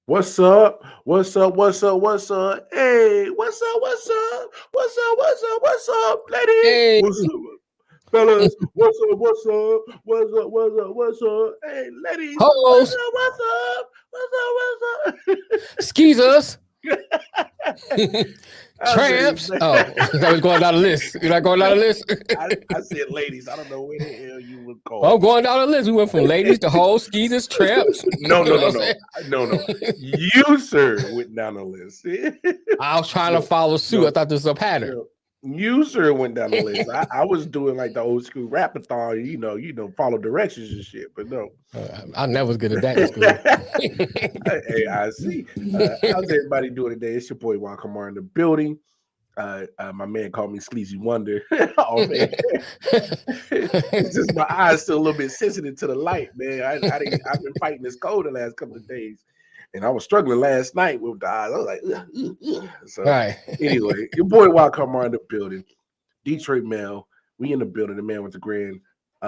What's up? What's up? What's up? What's up? Hey, what's up? What's up? What's up? What's up? What's up, lady? Hey, What's up, fellas? What's up? What's up? What's up? What's up? What's up? Hey, ladies, what's hoes, up? What's up? skeezers, What's up? I say, tramps. Oh, I was going down the list. You're not going down no, the list? I said ladies. I don't know where the hell you would call I'm me. going down the list. We went from ladies to hoes, skeezers, tramps. No, You no, know what no, I'm no, saying? no. You, sir, went down the list. I was trying to No, follow suit. I no. thought this was a pattern. No, you sir went down the list. I was doing like the old school rapathon, follow directions and shit. But no, I never was good at that in school. hey, I see. How's everybody doing today? It's your boy Juan Kamar in the building. My man called me Sleazy Wonder. Oh man, it's just my eyes still a little bit sensitive to the light, man. I've been fighting this cold the last couple of days, and I was struggling last night with the eyes. I was like, ugh, ugh, ugh. So Right. anyway, your boy Juan Kamar in the building. Detroit Mail, we in the building. The man with the grand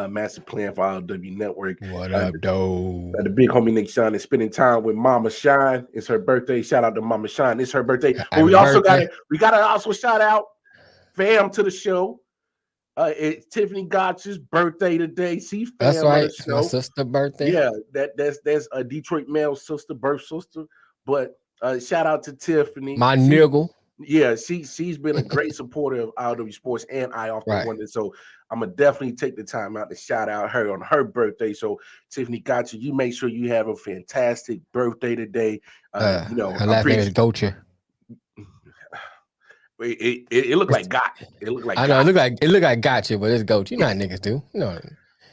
master plan for I.O.W Network. What Uh, up, though? the big homie Nick Shine is spending time with Mama Shine. It's her birthday. Shout out to Mama Shine. It's her birthday. But Happy we also birthday. gotta also shout out fam to the show. It's Tiffany Gotch's birthday today. She That's fam of right. the It's my show. sister's birthday. Yeah, that's a Detroit Mail sister, birth sister. But shout out to Tiffany. My niggle. She's been a great supporter of I.O.W Sports, and I often Right. wonder. So I'm gonna definitely take the time out to shout out her on her birthday. So Tiffany got you. You make sure you have a fantastic birthday today. Her I'm last name pretty. is Gocha. It looked like got. It looked like I know got. it look like gotcha, but it's Gocha. You know how niggas do. No.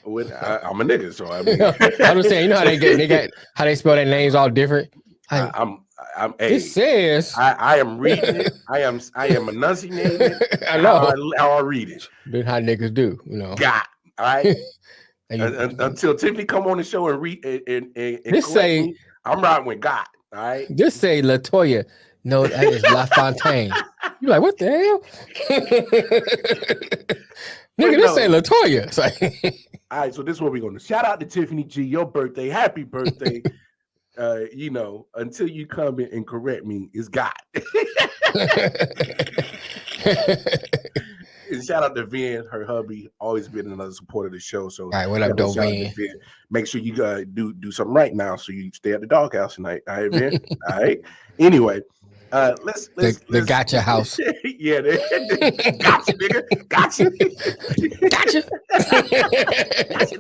I'm a nigga, so I mean, I'm just saying, you know how they got how they spell their names all different. I, Like I'm I'm this a. says, I am reading it. I am enunciating it I know. how I read it. This how niggas do, you know. Got all right. And you, Until Tiffany come on the show and read and this correct say me, I'm riding with God. All right. this say Latoya. No, that is La Fontaine. You like what the hell? But Nigga, this say no. Latoya. It's like All right. So this is what we're gonna shout out to Tiffany G. Your birthday. Happy birthday. Until you come in and correct me, is God. And shout out to Vin, her hubby, always been another supporter of the show. So all right, what up, definitely shout out to Dovin? Vin. Make sure you do something right now, so you stay at the doghouse tonight. All right, Vin. All right. Anyway, let's The gotcha house. yeah, gotcha, nigga, gotcha, Gotcha. gotcha.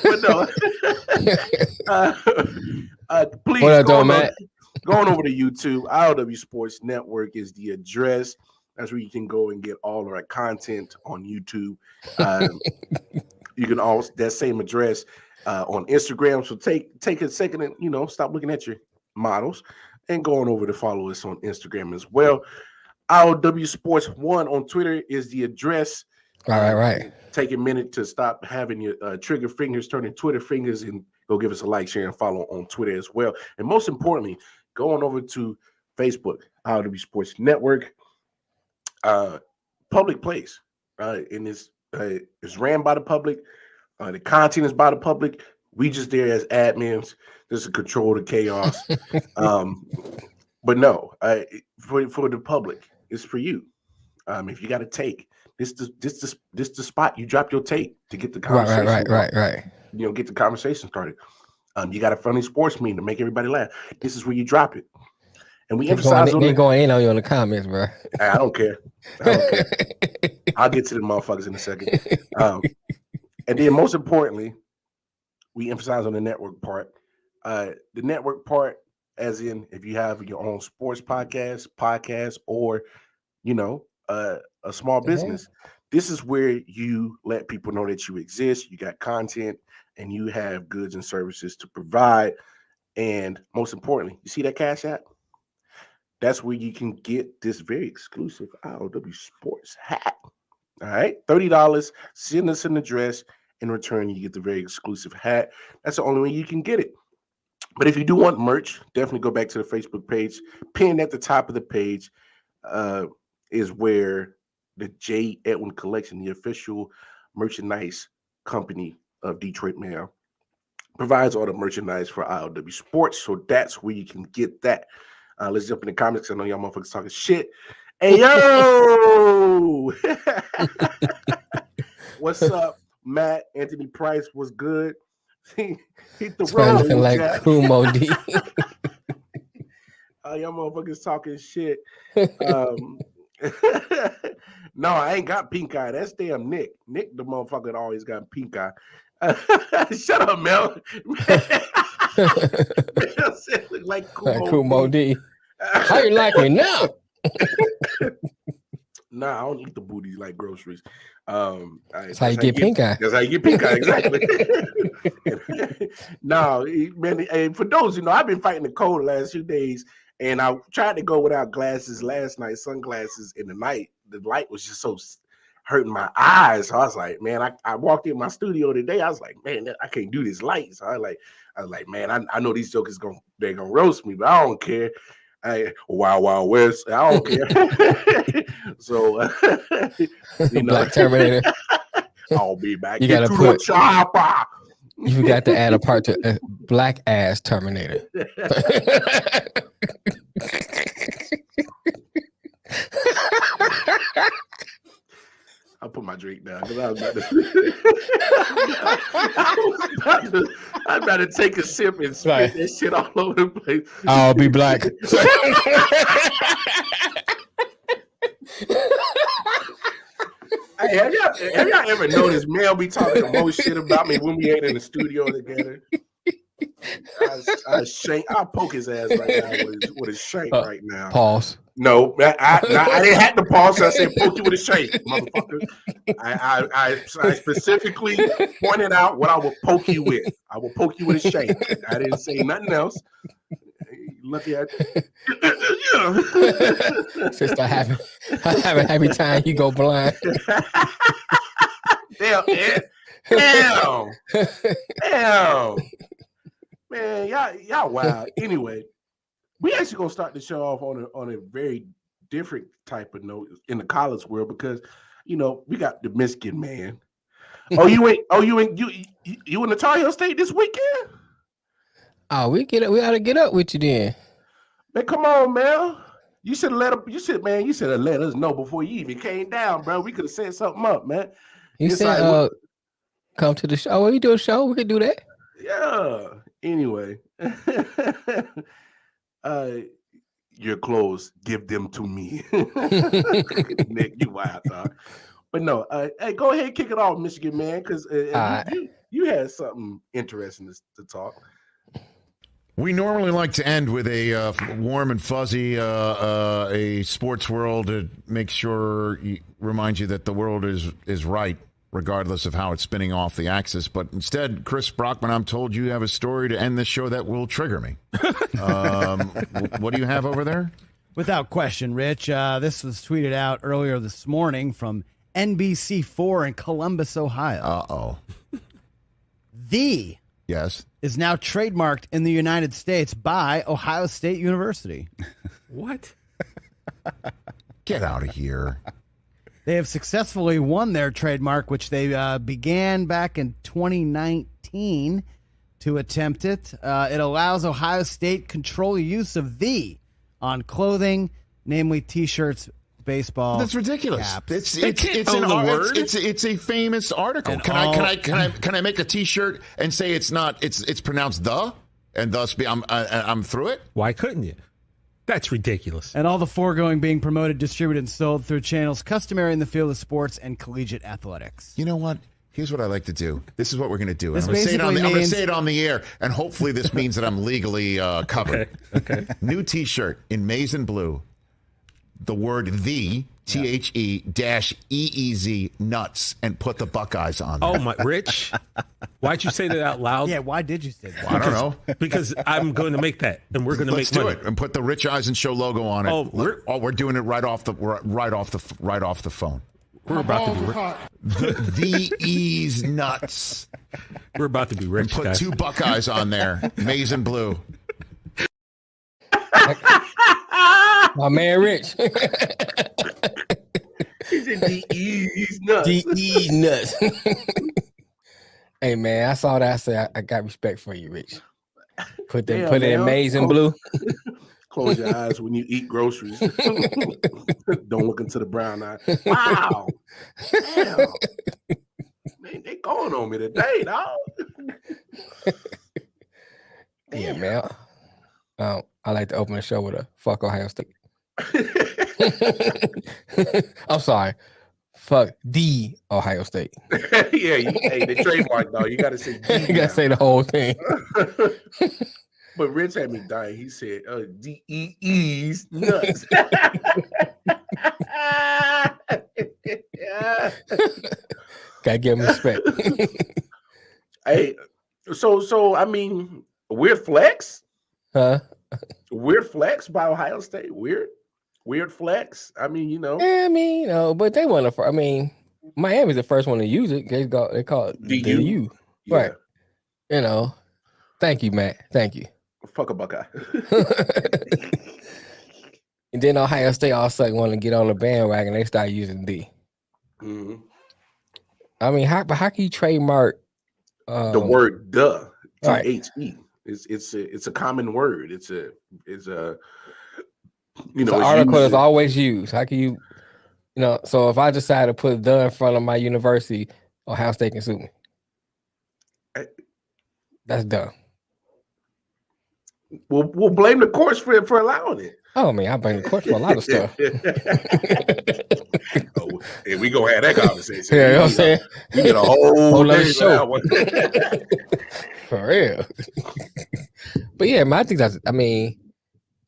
But no, What please up, though, Matt? going over to YouTube. I.O.W Sports Network is the address. That's where you can go and get all of our content on YouTube. You can also that same address on Instagram. So take a second and stop looking at your models and going over to follow us on Instagram as well. I.O.W Sports 1 on Twitter is the address. Right. Take a minute to stop having your trigger fingers turning Twitter fingers and go give us a like, share, and follow on Twitter as well. And most importantly, go on over to Facebook, I.O.W Sports Network. Public place, and it's ran by the public. The content is by the public. We just there as admins, just to control the chaos. But no, for the public, it's for you. If you got to take this the spot you drop your take to get the conversation going. Right. Get the conversation started. You got a funny sports meme to make everybody laugh. This is where you drop it, and we emphasize on They it. going in on you in the comments, bro. I don't care. I'll get to the motherfuckers in a second. And then most importantly, we emphasize on the network part. The network part, as in if you have your own sports podcast, or a small business, this is where you let people know that you exist, you got content, and you have goods and services to provide. And most importantly, you see that Cash App? That's where you can get this very exclusive I.O.W Sports hat. All right, $30. Send us an address. In return, you get the very exclusive hat. That's the only way you can get it. But if you do want merch, definitely go back to the Facebook page. Pinned at the top of the page is where the J. Edwin Collection, the official merchandise company of Detroit Mail, provides all the merchandise for I.O.W. Sports. So that's where you can get that. Let's jump in the comments. I know y'all motherfuckers talking shit. Hey, yo! What's up, Matt? Anthony Price was good. He the road. Looking like Kumo D. Y'all motherfuckers talking shit. No, I ain't got pink eye. That's damn Nick. Nick, the motherfucker that always got pink eye. Shut up, Mel. Mel said look like Kumo D. How you like me now? Nah, I don't eat the booties like groceries. That's how you get pink eye. That's how you get pink eye, exactly. No, man. And for those, I've been fighting the cold the last few days, and I tried to go without glasses last night, sunglasses in the night. The light was just so hurting my eyes. So I was like, man, I walked in my studio today. I was like, man, I can't do this light. So I was like, man, I know these jokers they're gonna roast me, but I don't care. Wild West. I don't care. So, Black Terminator. I'll be back. You gotta put the chopper. You got to add a part to Black Ass Terminator. I'll put my drink down because I was about to take a sip and spit that shit all over the place. I'll be black. Hey, have y'all ever noticed Mel be talking the most shit about me when we ain't in the studio together? I'll poke his ass right now with a shank right now. Pause. No, I didn't have to pause. I said poke you with a shank, motherfucker. I specifically pointed out what I will poke you with. I will poke you with a shank. I didn't say nothing else. Look at Sister, having a happy time, you go blind. Damn. Man, y'all wild. Anyway, we actually gonna start the show off on a very different type of note in the college world because we got the Michigan man. You in the Tar Heel State this weekend? Oh, we ought to get up with you then. Man, come on, man. You should have let us know before you even came down, bro. We could have set something up, man. You said come to the show. Oh, you do a show? We could do that. Yeah. Anyway. Your clothes, give them to me. Nick, you wild dog. But no, hey, go ahead and kick it off, Michigan man, because you had something interesting to talk. We normally like to end with a warm and fuzzy, a sports world to make sure remind you that the world is right, regardless of how it's spinning off the axis. But instead, Chris Brockman, I'm told you have a story to end this show that will trigger me. What do you have over there? Without question, Rich. This was tweeted out earlier this morning from NBC4 in Columbus, Ohio. Uh-oh. The Yes. is now trademarked in the United States by Ohio State University. What? Get out of here. They have successfully won their trademark, which they began back in 2019 to attempt it. It allows Ohio State control use of "the" on clothing, namely T-shirts, baseball. That's ridiculous. Caps. It's a famous article. Can I make a T-shirt and say it's pronounced "the" and thus I'm through it? Why couldn't you? That's ridiculous. And all the foregoing being promoted, distributed, and sold through channels customary in the field of sports and collegiate athletics. You know what? Here's what I like to do. This is what we're going to do. This I'm going basically to say it on the air, and hopefully this means that I'm legally covered. Okay. New T-shirt in maize and blue. The word "the" THE-EEZ nuts and put the Buckeyes on there. Oh my, Rich! Why'd you say that out loud? Yeah, why did you say that? I don't know. Because I'm going to make that, and we're going to Let's make do money. it and put the Rich Eisen Show logo on it. Oh, we're doing it right off the phone. We're about to be The E's nuts. We're about to be rich. And put guys. 2 Buckeyes on there, maize and blue. My man, Rich. He's in DE's nuts. DE's nuts. Hey man, I saw that. I said I got respect for you, Rich. Put Damn, it in man. maize and blue. Close your eyes when you eat groceries. Don't look into the brown eye. Wow. Damn. Man, they going on me today, dog. Yeah, man. I like to open the show with a fuck Ohio State. I'm sorry. Fuck the Ohio State. Yeah, the trademark, dog. You got to say D. You gotta say the whole thing. But Rich had me dying. He said, D-E-E's nuts. Gotta give him respect. Hey, so I mean, weird flex? Huh? Weird flex by Ohio State? Weird flex? I mean, Yeah, I mean, but they want to. I mean, Miami's the first one to use it. They call it the U. Yeah. Right. Thank you, Matt. Thank you. Fuck a Buckeye. And then Ohio State all of a sudden want to get on the bandwagon. They start using D. Mm-hmm. I mean, how can you trademark the word "duh"? Right. T-H-E. It's a common word. It's a the article is always used. How can you, so if I decide to put "the" in front of my university, Ohio State can sue me. That's dumb. We'll blame the courts for allowing it. Oh man, I blame the courts for a lot of stuff. And we gonna have that conversation. Yeah, you know what I'm saying? We get a whole other day show. For real. But yeah, man, I think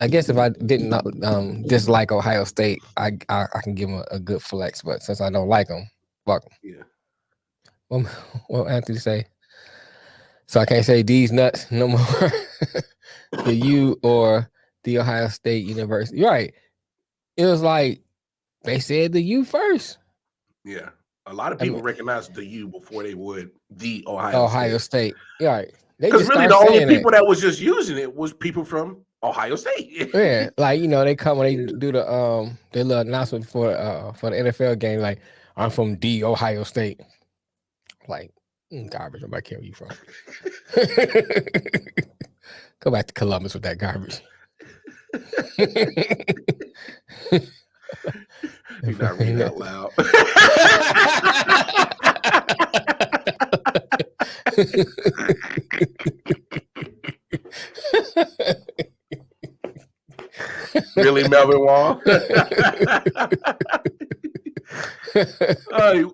I guess if I didn't dislike Ohio State, I can give them a good flex. But since I don't like them, fuck them. Yeah. What Anthony say? So I can't say these nuts no more. The U or the Ohio State University. Right. It was like they said the U first. Yeah. A lot of people recognize the U before they would the Ohio State. Right. Because really the only people that was just using it was people from Ohio State. Yeah. Like, they come when they do the their little announcement for the NFL game, like, I'm from the Ohio State. Like, garbage. Nobody care where you from. Go back to Columbus with that garbage. You're not reading out loud. Really, Melvin Wall?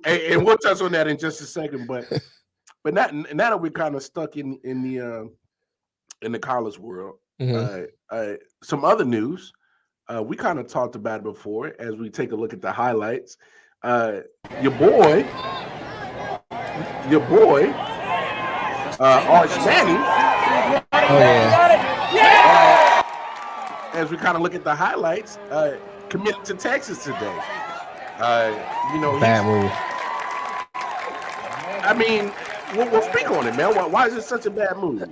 And we'll touch on that in just a second, but now that we're kind of stuck in the college world, some other news. We kind of talked about it before as we take a look at the highlights. Your boy, Arch Manning. Oh yeah. As we kind of look at the highlights, committed to Texas today. Bad move. I mean, we'll speak on it, man. Why is it such a bad move?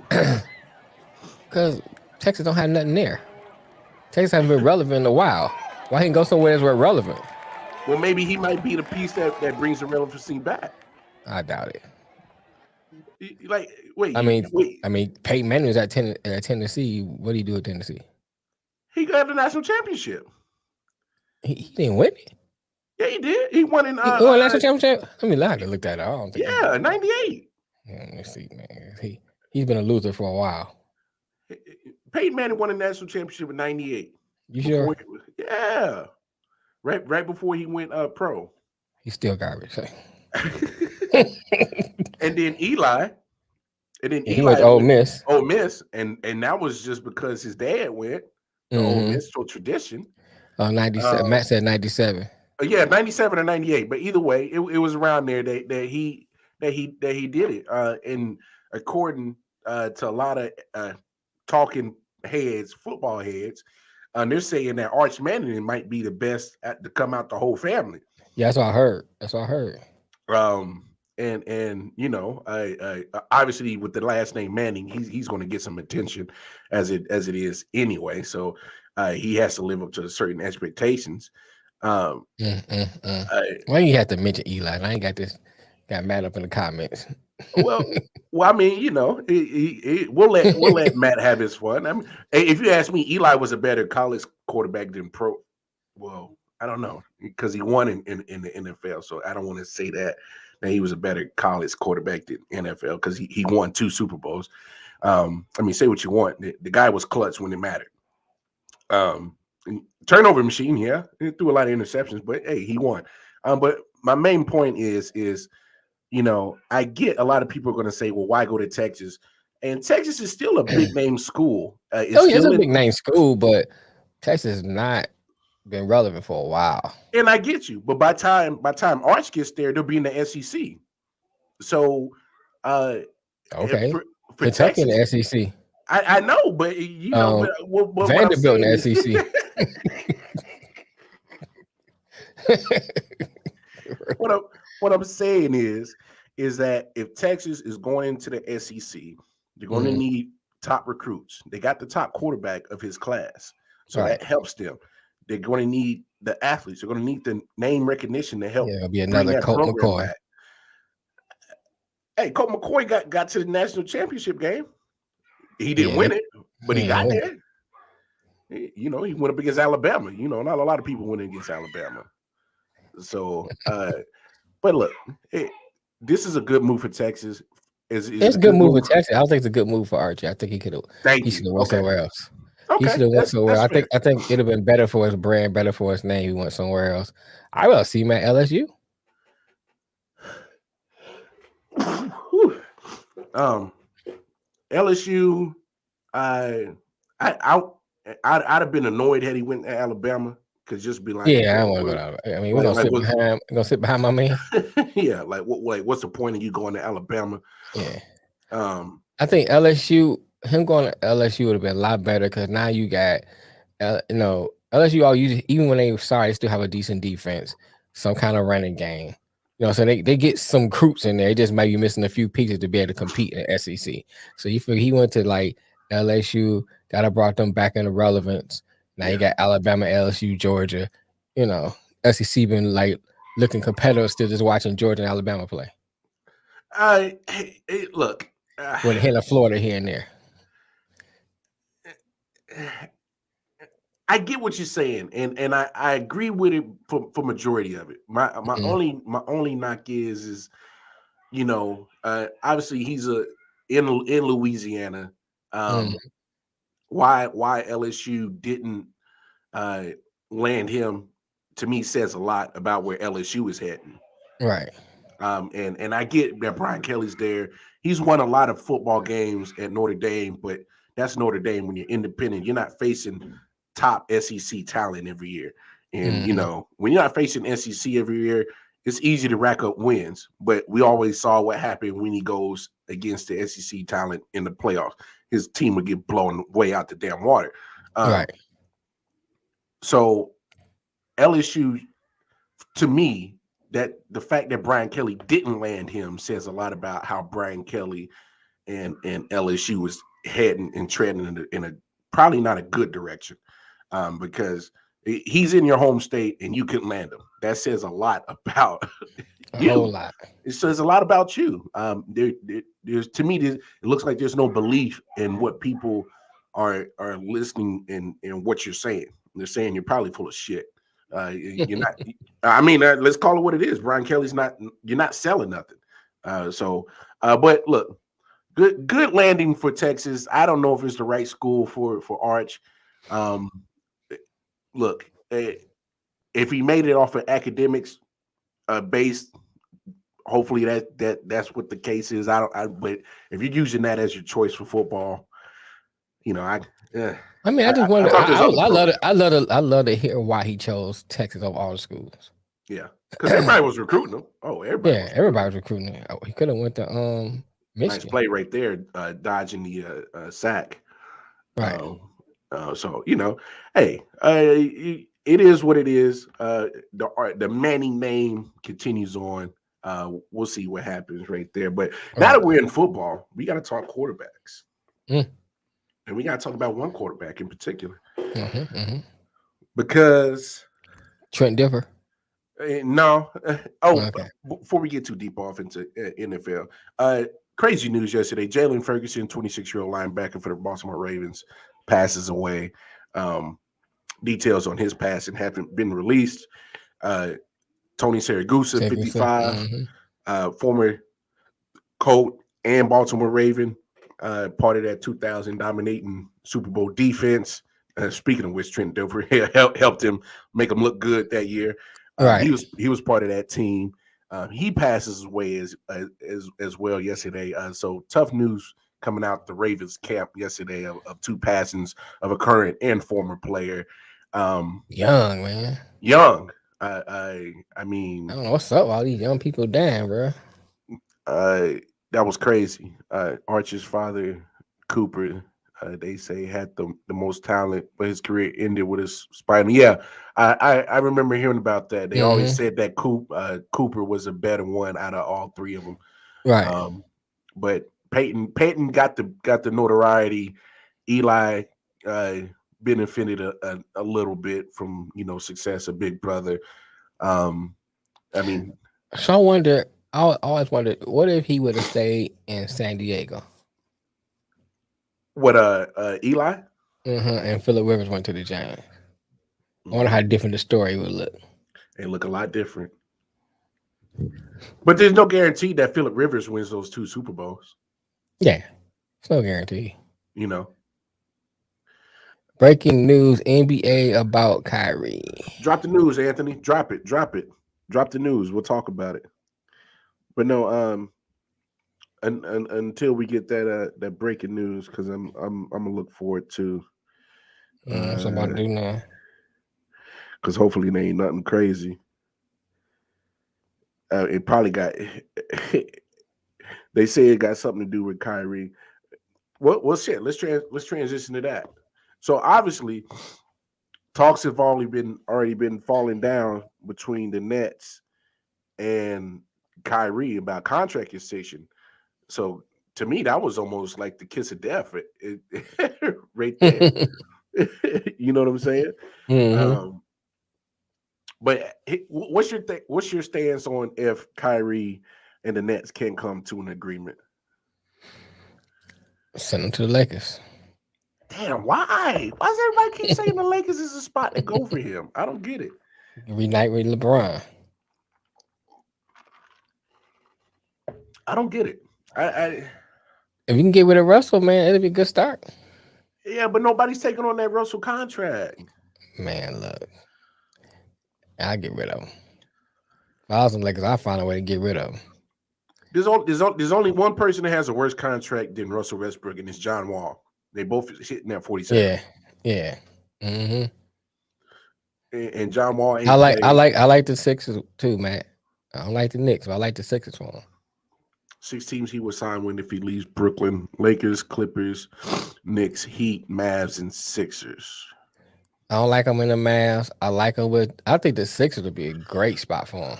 Because Texas don't have nothing there. Texas hasn't been relevant in a while. Why he can go somewhere that's relevant? Well, maybe he might be the piece that brings the relevancy back. I doubt it. Like, wait. I mean, Peyton Manning was at Tennessee. What did he do at Tennessee? He got the national championship. He didn't win it. Yeah, he did. He won in he won national championship. I mean, I have to look that up. I don't think. Yeah, 98. Let me see, man. He's been a loser for a while. Peyton Manning won a national championship in 98. You sure? Yeah. Right before he went pro. He's still garbage. And then Eli. And then he went to Ole Miss. Ole Miss. And that was just because his dad went to Ole Miss for tradition. 97. Matt said 97. Yeah, 97 or 98. But either way, it was around there that he did it. And according to a lot of talking heads, football heads, they're saying that Arch Manning might be the best to come out the whole family. Yeah, that's what I heard. And obviously with the last name Manning, he's going to get some attention as it is anyway. So he has to live up to certain expectations. Why you have to mention Eli? I ain't got mad up in the comments. Well, I mean, we'll let Matt have his fun. I mean, if you ask me, Eli was a better college quarterback than pro. Well, I don't know because he won in the NFL, so I don't want to say that he was a better college quarterback than NFL because he won 2 Super Bowls. I mean, say what you want, the guy was clutch when it mattered. Turnover machine, yeah, he threw a lot of interceptions, but hey, he won. But my main point is I get a lot of people are going to say, well, why go to Texas? And Texas is still a big name school. Oh, yeah, it's a big name school, but Texas has not been relevant for a while. And I get you, but by time Arch gets there, they'll be in the SEC. So, okay, for Kentucky Texas, in the SEC. I know, but but Vanderbilt in the SEC. What I'm saying is that if Texas is going into the SEC, they're going to need top recruits. They got the top quarterback of his class, so that helps them. They're going to need the athletes. They're going to need the name recognition to help. Yeah, it'll be another Colt McCoy. Back. Hey, Colt McCoy got to the national championship game. He didn't win it, but he got there. He went up against Alabama. Not a lot of people went against Alabama. So, but look, this is a good move for Texas. It's a good move for Texas. I don't think it's a good move for Archie. I think he should have went somewhere else. Okay. He should have went somewhere. I think it'd have been better for his brand, better for his name. He went somewhere else. I will see him at LSU. LSU. I'd have been annoyed had he went to Alabama. Because just be like, I want to go down. I mean, we're gonna sit behind my man. Yeah, what's the point of you going to Alabama? Yeah. I think him going to LSU would have been a lot better because now you got, LSU all usually, even when they still have a decent defense, some kind of running game. So they get some recruits in there. They just might be missing a few pieces to be able to compete in the SEC. So you figure he went to LSU, that have brought them back into relevance. Now you got Alabama, LSU, Georgia. SEC been looking competitive still, just watching Georgia and Alabama play. Look, with a hint of Florida here and there. I get what you're saying, and I agree with it for majority of it. My only knock is obviously he's in Louisiana. Why LSU didn't land him, to me, says a lot about where LSU is heading. Right. And I get that Brian Kelly's there. He's won a lot of football games at Notre Dame, but that's Notre Dame. When you're independent, you're not facing top SEC talent every year. And when you're not facing SEC every year, it's easy to rack up wins. But we always saw what happened when he goes against the SEC talent in the playoffs. His team would get blown way out the damn water. Right. So LSU, to me, that the fact that Brian Kelly didn't land him says a lot about how Brian Kelly and LSU is heading and treading in a probably not a good direction, because he's in your home state and you couldn't land him. That says a lot about you. A whole lot. It says a lot about you. There's to me, it looks like there's no belief in what people are listening in what you're saying. They're saying you're probably full of shit. You're not. I mean, let's call it what it is. Brian Kelly's not. You're not selling nothing. But look, good landing for Texas. I don't know if it's the right school for Arch. Look, if he made it off of academics based, hopefully that's what the case is. But if you're using that as your choice for football, I just wonder. I love to hear why he chose Texas of all the schools. Yeah, because everybody was recruiting him. Oh, everybody. Yeah, everybody was recruiting him. He could have went to Michigan. Nice play right there, dodging the sack. Right. So hey, it is what it is. The Manning name continues on. We'll see what happens right there. But now that we're in football, we got to talk quarterbacks. And we got to talk about one quarterback in particular. Because Trent Dilfer. No. Okay. Before we get too deep off into NFL, crazy news yesterday. Jalen Ferguson, 26-year-old linebacker for the Baltimore Ravens, passes away. Details on his passing haven't been released. Tony Siragusa, 55, former Colt and Baltimore Raven, part of that 2000 dominating Super Bowl defense. Speaking of which, Trent Dilfer helped him make him look good that year. Right. He was part of that team. He passes away as well yesterday. So tough news coming out the Ravens camp yesterday of two passings of a current and former player. Young, man. Young. I mean, I don't know what's up with all these young people dying, bro. that was crazy. Archer's father, Cooper, they say had the most talent, but his career ended with his spinal. Yeah, I remember hearing about that. They always said that Cooper was a better one out of all three of them. Right. But Peyton got the notoriety. Eli benefited a little bit from success of Big Brother. I mean, so I wonder. I always wondered, what if he would have stayed in San Diego? What Eli? And Phillip Rivers went to the Giants. I wonder how different the story would look. They look a lot different. But there's no guarantee that Phillip Rivers wins those 2 Super Bowls. Yeah, it's no guarantee. Breaking news: NBA about Kyrie. Drop the news, Anthony. Drop it. Drop the news. We'll talk about it. But no, until we get that breaking news, because I'm gonna look forward to. What's I'm about to do now? Because hopefully there ain't nothing crazy. It probably got. They say it got something to do with Kyrie. Well, shit. Let's transition to that. So obviously, talks have already been falling down between the Nets and Kyrie about contract extension. So to me, that was almost like the kiss of death, right there. You know what I'm saying? But what's your stance on if Kyrie and the Nets can come to an agreement? Send him to the Lakers. Damn, why? Why does everybody keep saying the Lakers is a spot to go for him? I don't get it. Reunite with LeBron. I don't get it. I if you can get rid of Russell, man, it'll be a good start. Yeah, but nobody's taking on that Russell contract. Man, look, I'll get rid of him. If I was in Lakers, I'll find a way to get rid of him. There's only one person that has a worse contract than Russell Westbrook, and it's John Wall. They both hitting that 47. Yeah. And John Wall ain't I like the Sixers too, man. I don't like the Knicks, but I like the Sixers for him. 6 teams he would sign when if he leaves Brooklyn: Lakers, Clippers, Knicks, Heat, Mavs, and Sixers. I don't like him in the Mavs. I like him with. I think the Sixers would be a great spot for him.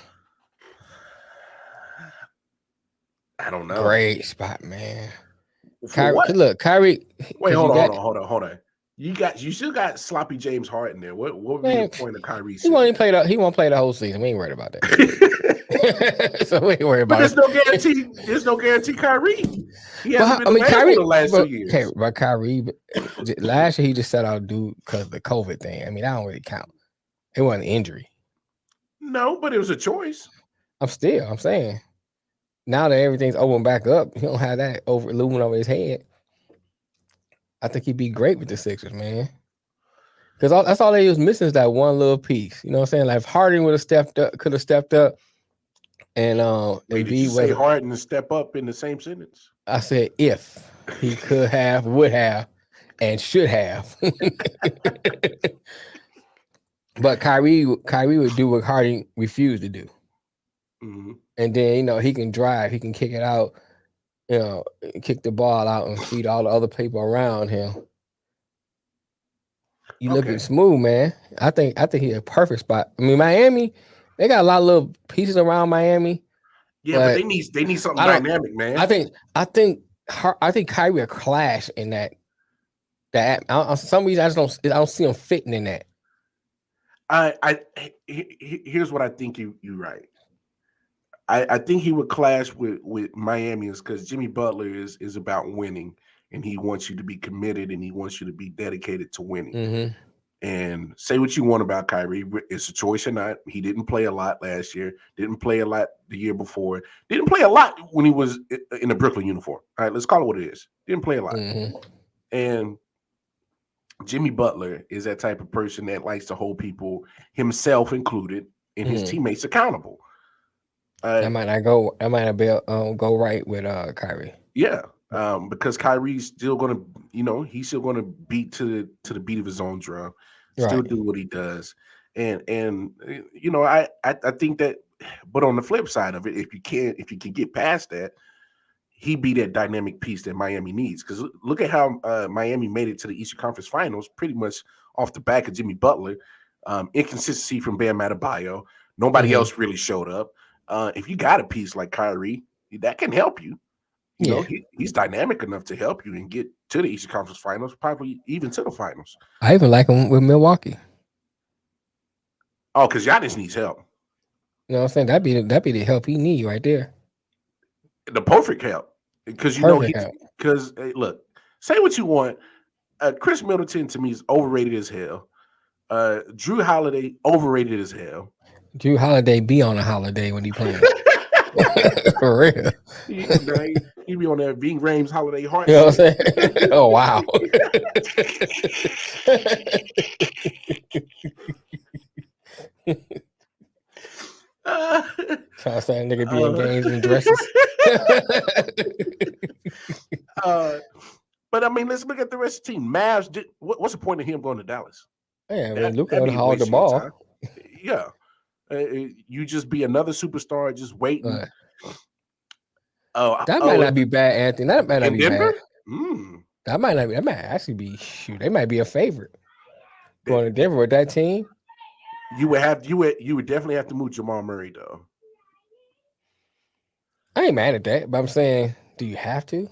I don't know. Great spot, man. For what? Look, Kyrie. Wait, hold on. You still got sloppy James Harden there. What would be the point of Kyrie? He won't play the whole season. We ain't worried about that. So we ain't worried about it. There's no guarantee Kyrie. He hasn't been Kyrie the last 2 years. Okay, but Kyrie last year he just set out dude because of the COVID thing. I mean, that don't really count. It wasn't an injury. No, but it was a choice. I'm saying. Now that everything's open back up, he don't have that looming over his head. I think he'd be great with the Sixers, man. Because that's all they was missing is that one little piece. You know what I'm saying? Like if Harden could have stepped up, and Wait, did you say Harden step up in the same sentence? I said if he could have, would have, and should have. But Kyrie would do what Harden refused to do. Mm-hmm. And then he can drive, he can kick it out, kick the ball out and feed all the other people around him. You looking smooth, man. I think he's a perfect spot. I mean, Miami, they got a lot of little pieces around Miami. Yeah, but they need something dynamic, man. I think Kyrie will clash in that. For some reason, I don't see him fitting in that. Here's what I think you're right. I think he would clash with Miami is because Jimmy Butler is about winning, and he wants you to be committed, and he wants you to be dedicated to winning. Mm-hmm. And say what you want about Kyrie, it's a choice or not. He didn't play a lot last year, didn't play a lot the year before, didn't play a lot when he was in a Brooklyn uniform. All right, let's call it what it is. Didn't play a lot. Mm-hmm. And Jimmy Butler is that type of person that likes to hold people, himself included, and his teammates accountable. That might not go. That might not be go right with Kyrie. Yeah, because Kyrie's still going to, he's still going to beat to the beat of his own drum, still do what he does, and I think that. But on the flip side of it, if you can get past that, he be that dynamic piece that Miami needs. Because look at how Miami made it to the Eastern Conference Finals, pretty much off the back of Jimmy Butler. Inconsistency from Bam Adebayo. Nobody else really showed up. If you got a piece like Kyrie, that can help you. You know, he's dynamic enough to help you and get to the Eastern Conference Finals, probably even to the finals. I even like him with Milwaukee. Oh, because Giannis needs help. You know what I'm saying? That'd be the help he need right there. The perfect help. Because look, say what you want. Chris Middleton to me is overrated as hell. Drew Holiday overrated as hell. Drew Holiday be on a holiday when he playing. For real. He be on that Ving Rhames holiday heart. You know what I'm saying? Oh wow. So I say nigga be in games and dresses. But I mean, let's look at the rest of the team. Mavs. What's the point of him going to Dallas? Yeah, I mean, Luka would hold the ball. Yeah, you just be another superstar, just waiting. That might not be bad, Anthony. That might not be Denver? bad. That might not be. That might actually be They might be a favorite going to Denver with that team. You would definitely have to move Jamal Murray though. I ain't mad at that, but I'm saying, do you have to?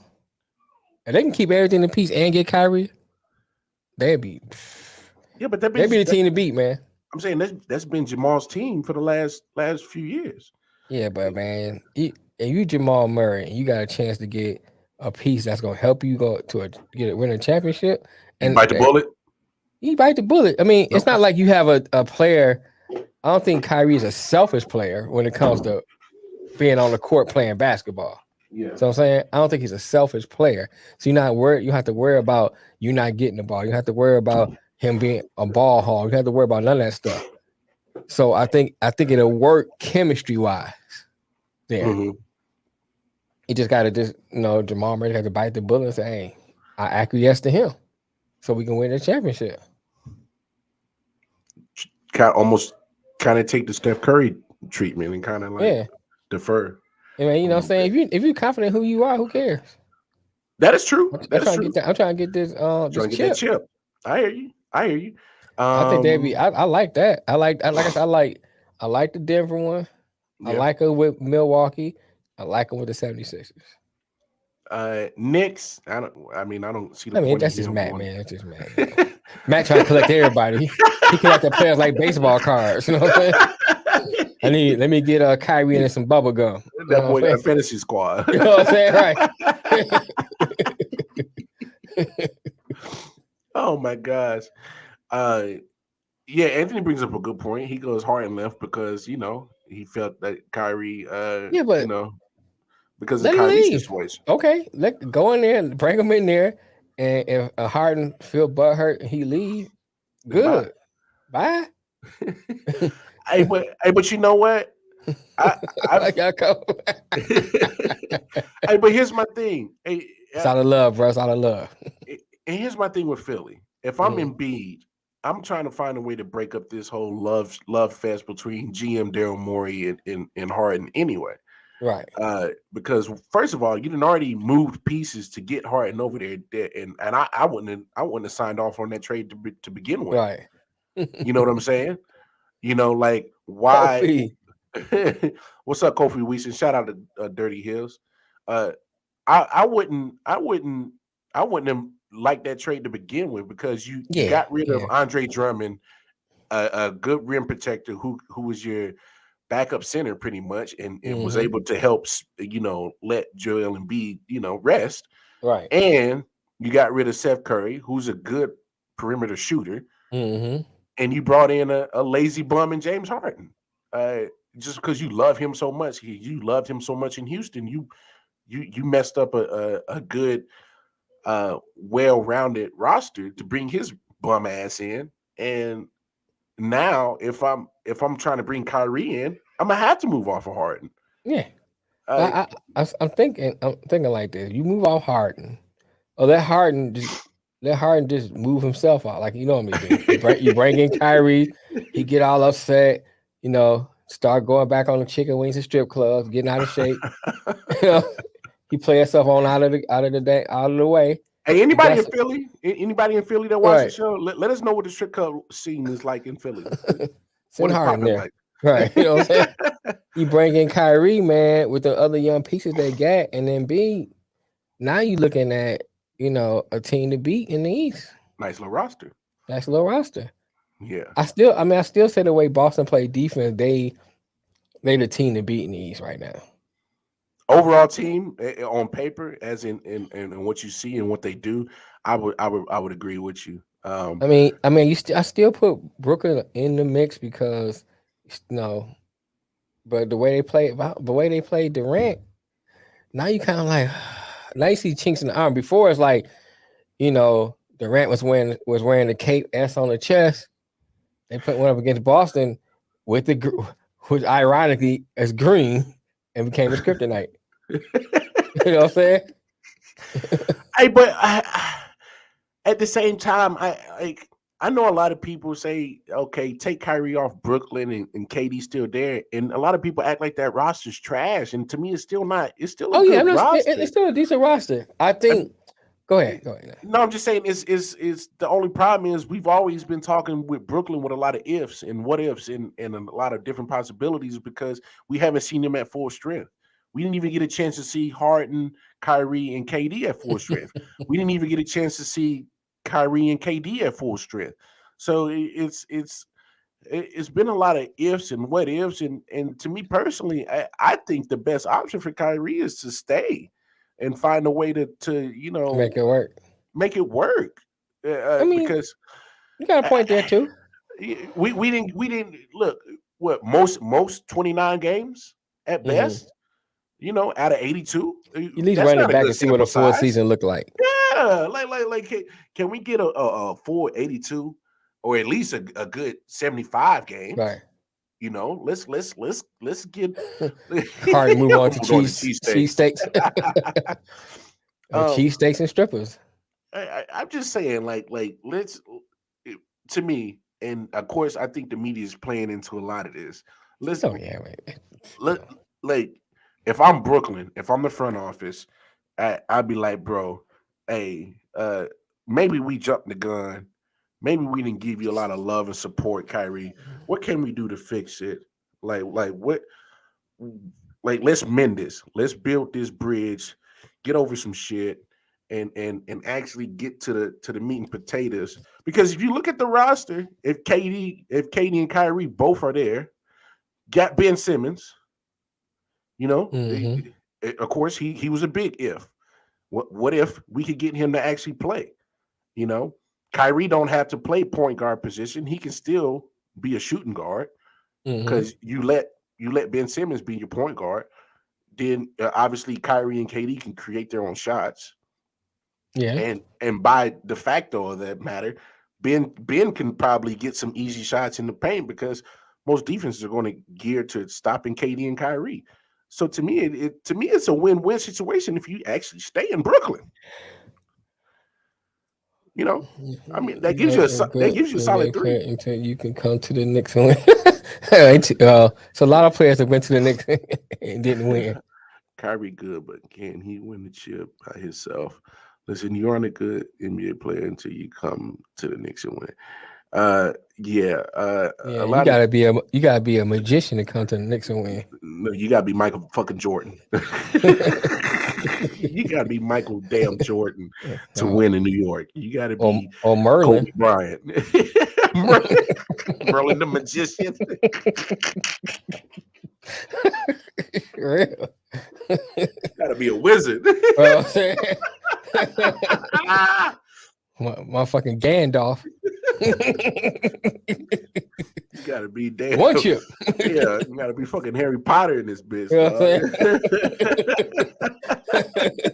If they can keep everything in peace and get Kyrie, they'd be. Yeah, but they'd be the team to beat, man. I'm saying that's been Jamal's team for the last few years. Yeah, but man, you Jamal Murray, and you got a chance to get a piece that's gonna help you go to win a championship. And bite the bullet. You bite the bullet. I mean, it's not like you have a player. I don't think Kyrie is a selfish player when it comes to being on the court playing basketball. Yeah. So I'm saying I don't think he's a selfish player. So you're not worried. You have to worry about you not getting the ball. You have to worry about him being a ball hog. You have to worry about none of that stuff. So I think it'll work chemistry wise. There. Mm-hmm. You just got to Jamal Murray has to bite the bullet and say, "Hey, I acquiesce to him, so we can win the championship." Kind of take the Steph Curry treatment and kind of defer. I mean, you know what I'm saying? If you're confident who you are, who cares? That is true. I'm trying to get this that chip. I hear you. I think they'd be I like that. I like the Denver one. Yeah. I like it with Milwaukee. I like them with the 76ers. Knicks. I don't see the point. That's just Matt, man. That's just Matt. Matt trying to collect everybody. He collect the players like baseball cards. You know what I'm saying? Let me get Kyrie and some bubble gum. That boy got a fantasy squad. You know what I'm saying? Right. Oh my gosh. Anthony brings up a good point. He goes hard and left because he felt that Kyrie because of Kyrie's situation. Okay, go in there and bring him in there, and if Harden feel butthurt and he leave, good. Bye. But you know what? I go. But here's my thing. It's out of love, bro. It's out of love. And here's my thing with Philly. If I'm Embiid, I'm trying to find a way to break up this whole love fest between GM Daryl Morey and Harden anyway. Right. Because first of all, you done already moved pieces to get Harden over there, and I wouldn't have signed off on that trade to begin with. Right. You know what I'm saying? Like why? What's up, Kofi Weeson? Shout out to Dirty Hills. I wouldn't have liked that trade to begin with because you got rid of Andre Drummond a good rim protector who was your backup center pretty much, and was Mhm. able to help let Joel Embiid rest. Right. And you got rid of Seth Curry, who's a good perimeter shooter, Mhm. and you brought in a lazy bum in James Harden. Just because you love him so much, you loved him so much in Houston, you messed up a good, well-rounded roster to bring his bum ass in. And now, if I'm trying to bring Kyrie in, I'm gonna have to move off of Harden. Yeah. Uh, I'm thinking like this. You move off Harden. Oh, let Harden just move himself out, like you know what I mean. You bring in Kyrie, he get all upset, start going back on the chicken wings and strip clubs, getting out of shape. He play himself on out of the way. Hey, He got anybody in Philly that watch the right. show, let us know what the strip club scene is like in Philly. What Send it's Harden popping there. like? Right. You know what I'm saying? You bring in Kyrie, man, with the other young pieces they got, and then now you looking at, a team to beat in the East. Nice little roster. That's a little roster. Yeah. I still say the way Boston play defense, they the team to beat in the East right now. Overall team on paper, as in what you see and what they do, I would agree with you. I mean, I still put Brooklyn in the mix because, but the way they play Durant, now you kind of like, now you see chinks in the arm. Before it's like, Durant was wearing the cape S on the chest. They went up against Boston with which ironically is green and became his kryptonite. You know what I'm saying? Hey, but at the same time, I know a lot of people say, okay, take Kyrie off Brooklyn and KD's still there, and a lot of people act like that roster's trash. And to me, it's still not. It's still a good roster. It's still a decent roster. I think. Go ahead. No, I'm just saying is the only problem is we've always been talking with Brooklyn with a lot of ifs and what ifs and a lot of different possibilities because we haven't seen them at full strength. We didn't even get a chance to see Harden, Kyrie, and KD at full strength. We didn't even get a chance to see Kyrie and KD at full strength. So it's been a lot of ifs and what ifs, and to me personally, I think the best option for Kyrie is to stay and find a way to Make it work. make it work. I mean, Because you got a point there too. we didn't look what most 29 games at best. Out of 82, You at least that's run not it a back good and see what a sample full size. season look like. Yeah, like can we get a full 82 or at least a good 75 games? Right. Let's get Hard to move on to Hold on to cheesesteaks. Cheesesteaks and strippers. I'm just saying, let's. To me, and of course, I think the media is playing into a lot of this. If I'm Brooklyn, if I'm the front office, I'd be like, bro, hey, maybe we jumped the gun. Maybe we didn't give you a lot of love and support, Kyrie. What can we do to fix it? Like what? Let's mend this. Let's build this bridge, get over some shit, and actually get to the meat and potatoes. Because if you look at the roster, if KD and Kyrie both are there, got Ben Simmons, of course he was a big if. What if we could get him to actually play? Kyrie don't have to play point guard position. He can still be a shooting guard because you let Ben Simmons be your point guard. Then obviously Kyrie and KD can create their own shots. Yeah. And by de facto of that matter, Ben can probably get some easy shots in the paint because most defenses are going to gear to stopping KD and Kyrie. So to me, it's a win-win situation if you actually stay in Brooklyn. I mean, that gives you a solid 3 until you can come to the Knicks and win. So a lot of players have went to the Knicks and didn't win. Kyrie good, but can he win the chip by himself? Listen, you aren't a good NBA player until you come to the Knicks and win. You gotta be a magician to come to the Knicks and win. No, you gotta be Michael fucking Jordan. You gotta be Michael damn Jordan to win in New York. You gotta be or Merlin. Kobe Bryant. Merlin the magician. Real. Gotta be a wizard. Well, I'm saying, motherfucking Gandalf. You gotta be damn. One chip. Yeah, you gotta be fucking Harry Potter in this bitch. You know what I'm dog.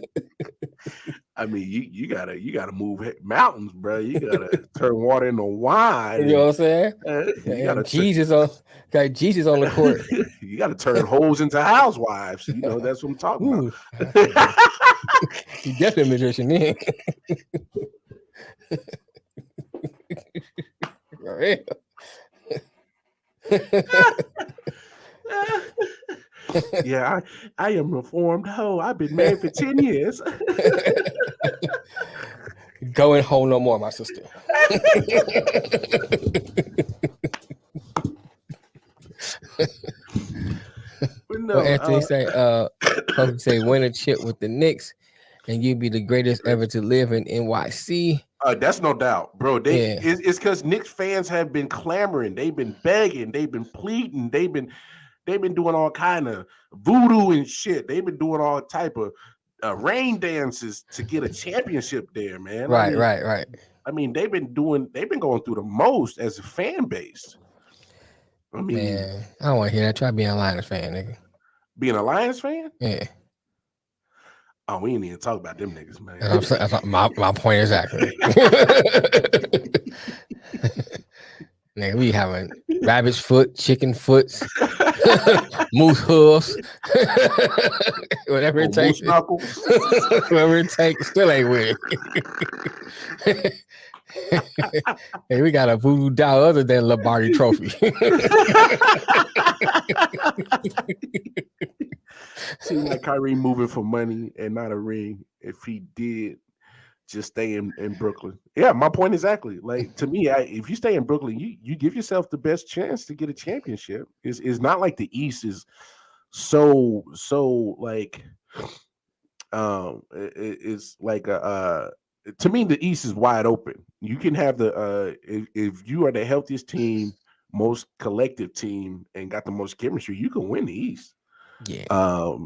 I mean, you gotta move mountains, bro. You gotta turn water into wine. You know what I'm saying? You gotta Got Jesus on the court. You gotta turn hoes into housewives. You know, that's what I'm talking Ooh. about. He definitely a magician then. Real. Yeah, I am reformed hoe. I've been married for 10 years. Going home no more, my sister. But no, Well, Anthony say win a chip with the Knicks and you be the greatest ever to live in NYC. That's no doubt, bro. Yeah. It's because Knicks fans have been clamoring, they've been begging, they've been pleading, they've been doing all kind of voodoo and shit. They've been doing all type of rain dances to get a championship there, man. Right. I mean, they've been going through the most as a fan base. I mean, man, I don't want to hear that. Try being a Lions fan, nigga. Being a Lions fan? Yeah. Oh, we ain't even talk about them niggas, man. That's my point exactly. Nigga, we having rabbit's foot, chicken foots, moose hooves, whatever it takes. Whatever it takes, still ain't with it. Hey, we got a voodoo doll other than Lombardi Trophy. Seems like Kyrie moving for money and not a ring. If he did just stay in Brooklyn. Yeah, my point exactly. Like, to me, if you stay in Brooklyn, you give yourself the best chance to get a championship. It's not like the East is so like it's like to me, the East is wide open. You can have the if you are the healthiest team, most collective team, and got the most chemistry, you can win the East. Yeah.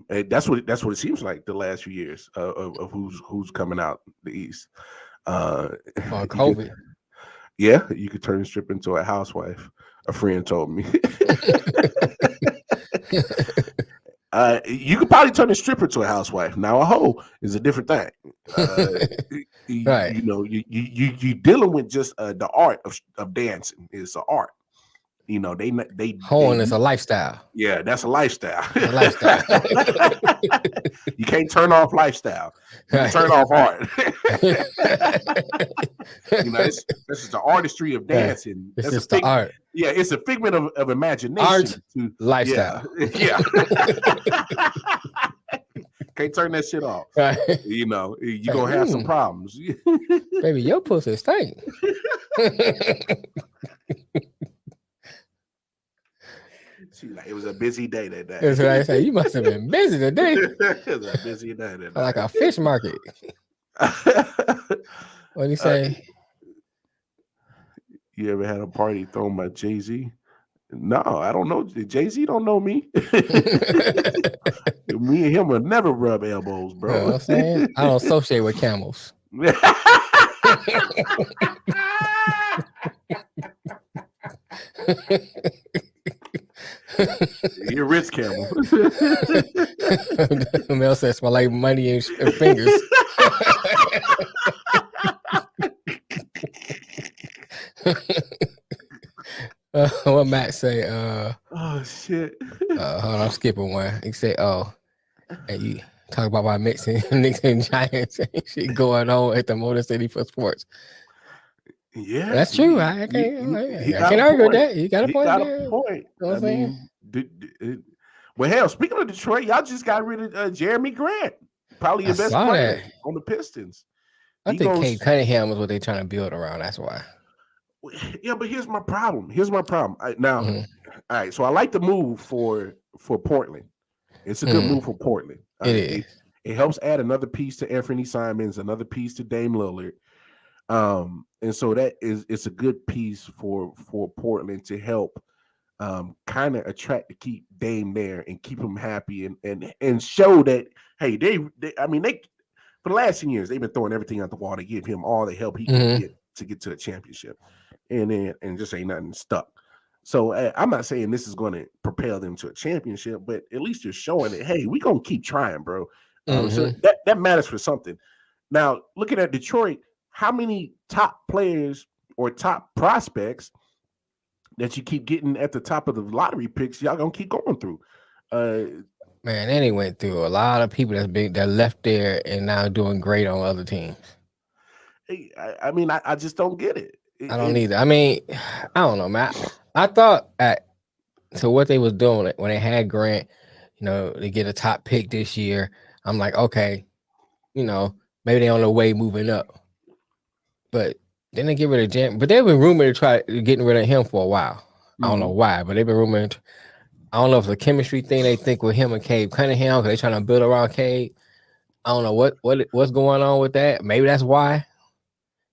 And that's what it seems like the last few years of who's coming out the East. On COVID. You could turn a strip into a housewife. A friend told me. You could probably turn a stripper to a housewife. Now a hoe is a different thing. Right. You know, you dealing with just the art of dancing. It's an art. You know, they hoeing is a lifestyle. Yeah, that's a lifestyle. It's a lifestyle. You can't turn off lifestyle. You can turn off art. You know, this is the artistry of dancing. It's just the art. Yeah, it's a figment of imagination. Art, lifestyle. Yeah. Can't turn that shit off. Right. You know, you're gonna have some problems. Baby, your pussy stink. She's like, it was a busy day that day. That's what I say. You must have been busy today. It was a busy day that day. Like a fish market. What do you say? You ever had a party thrown by Jay-Z? No, I don't know. Jay-Z don't know me. Me and him will never rub elbows, bro. You know what I'm saying? I don't associate with camels. You're rich camel. Mel says smell like money and fingers. What Matt say? Oh shit. Hold on, I'm skipping one. He said, "Oh, and you talk about my mixing Knicks and Giants and shit going on at the Motor City for sports." Yeah, that's true. I can't argue with that. You got a point there. You know what I'm saying? Well, hell, speaking of Detroit, y'all just got rid of Jeremy Grant, probably your best player on the Pistons. I think Kate Cunningham is what they're trying to build around. That's why. Yeah, but here's my problem. All right. So I like the move for Portland. It's a good move for Portland. It helps add another piece to Anthony Simons, another piece to Dame Lillard. And so it's a good piece for Portland to help kind of attract to keep Dame there and keep him happy and show that hey they I mean they for the last 10 years they've been throwing everything out the wall to give him all the help he can get to get to a championship, and just ain't nothing stuck. So I'm not saying this is going to propel them to a championship, but at least you're showing that hey, we gonna keep trying, bro. So that matters for something. Now looking at Detroit, how many top players or top prospects that you keep getting at the top of the lottery picks, y'all gonna keep going through? Man, they went through a lot of people that left there and now doing great on other teams. I mean, I just don't get it. I don't either. I mean, I don't know, man. I thought so what they was doing when they had Grant, they get a top pick this year. I'm like, okay, maybe they on the way moving up. But then they get rid of Jam. But they've been rumored to try getting rid of him for a while. I don't know why, but they've been rumored. I don't know if it's a chemistry thing they think with him and Cade Cunningham because they're trying to build around Cade. I don't know what's going on with that. Maybe that's why.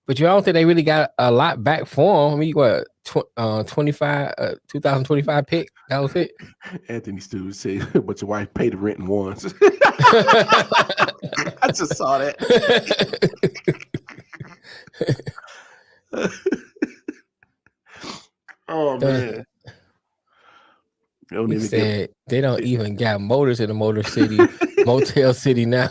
But you don't think they really got a lot back for him. I mean, what 2025 pick? That was it. Anthony Stewart said, "But your wife paid the rent in once." I just saw that. Oh man! He said they don't even got motors in the Motel City now.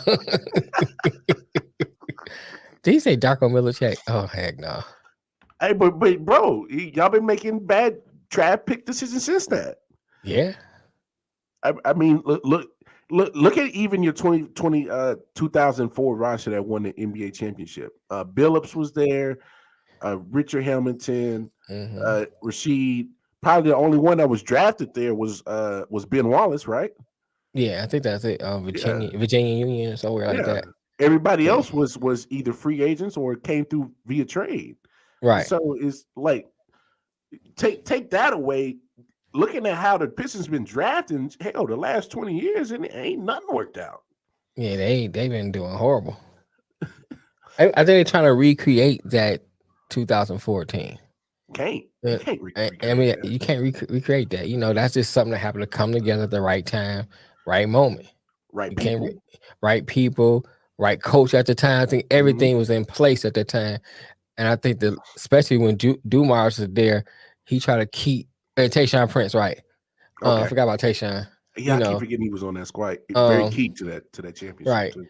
Did he say Darko Milicic? Oh heck no! Hey, but bro, y'all been making bad draft pick decisions since that. Yeah. I mean, look at even your 2004 roster that won the NBA championship. Billups was there. Richard Hamilton, Rasheed. Probably the only one that was drafted there was Ben Wallace, right? Yeah, I think that's it. Virginia Union or somewhere like that. Everybody else was either free agents or came through via trade. Right. So it's like take that away. Looking at how the Pistons been drafting, hell, the last 20 years, and it ain't nothing worked out. Yeah, they've been doing horrible. I think they're trying to recreate that 2014. You can't recreate I mean, that. you can't recreate that. That's just something that happened to come together at the right time, right moment. Right people. people. Right people, right coach at the time. I think everything was in place at the time. And I think that especially when Dumars is there, he tried to keep Tayshaun Prince, right? I forgot about Tayshaun. Yeah, I keep forgetting he was on that squad. Very key to that championship. Right. Too.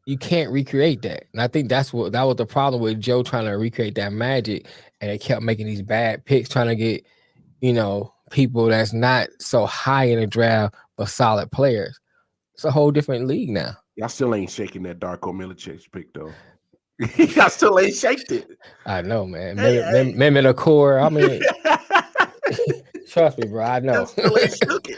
You can't recreate that. And I think that was the problem with Joe trying to recreate that magic. And they kept making these bad picks, trying to get, people that's not so high in the draft, but solid players. It's a whole different league now. Y'all still ain't shaking that Darko Milicic pick though. Y'all still ain't shaked it. I know, man. Mem in a core. I mean, trust me, bro. I know. Y'all still ain't shook it.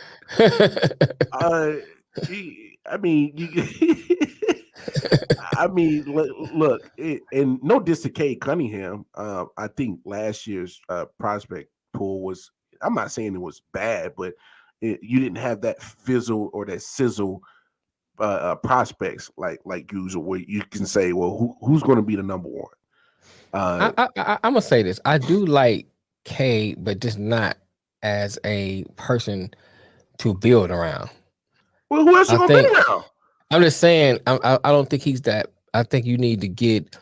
Look, and no diss to Cade Cunningham. I think last year's prospect pool was. I'm not saying it was bad, but you didn't have that fizzle or that sizzle prospects like usual, where you can say, well, who's going to be the number one? I'm gonna say this. I do like Cade, but just not as a person to build around. Well, who else you going to build around? I'm just saying. I don't think he's that. I think you need to get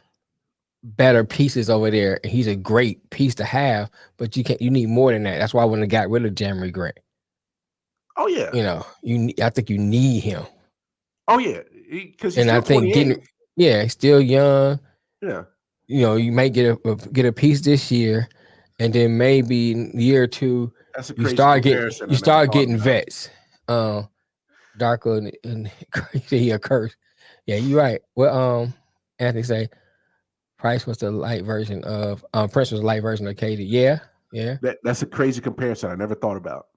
better pieces over there. He's a great piece to have, but you need more than that. That's why when they got rid of Jeremy Grant. Oh yeah. I think you need him. Oh yeah, because I think he's still young. Yeah. You might get a piece this year, and then maybe in a year or two you start getting vets. Darko and he a curse. Yeah, you're right. Well, Anthony say Price was the light version of Prince was the light version of Katie. Yeah. That's a crazy comparison. I never thought about.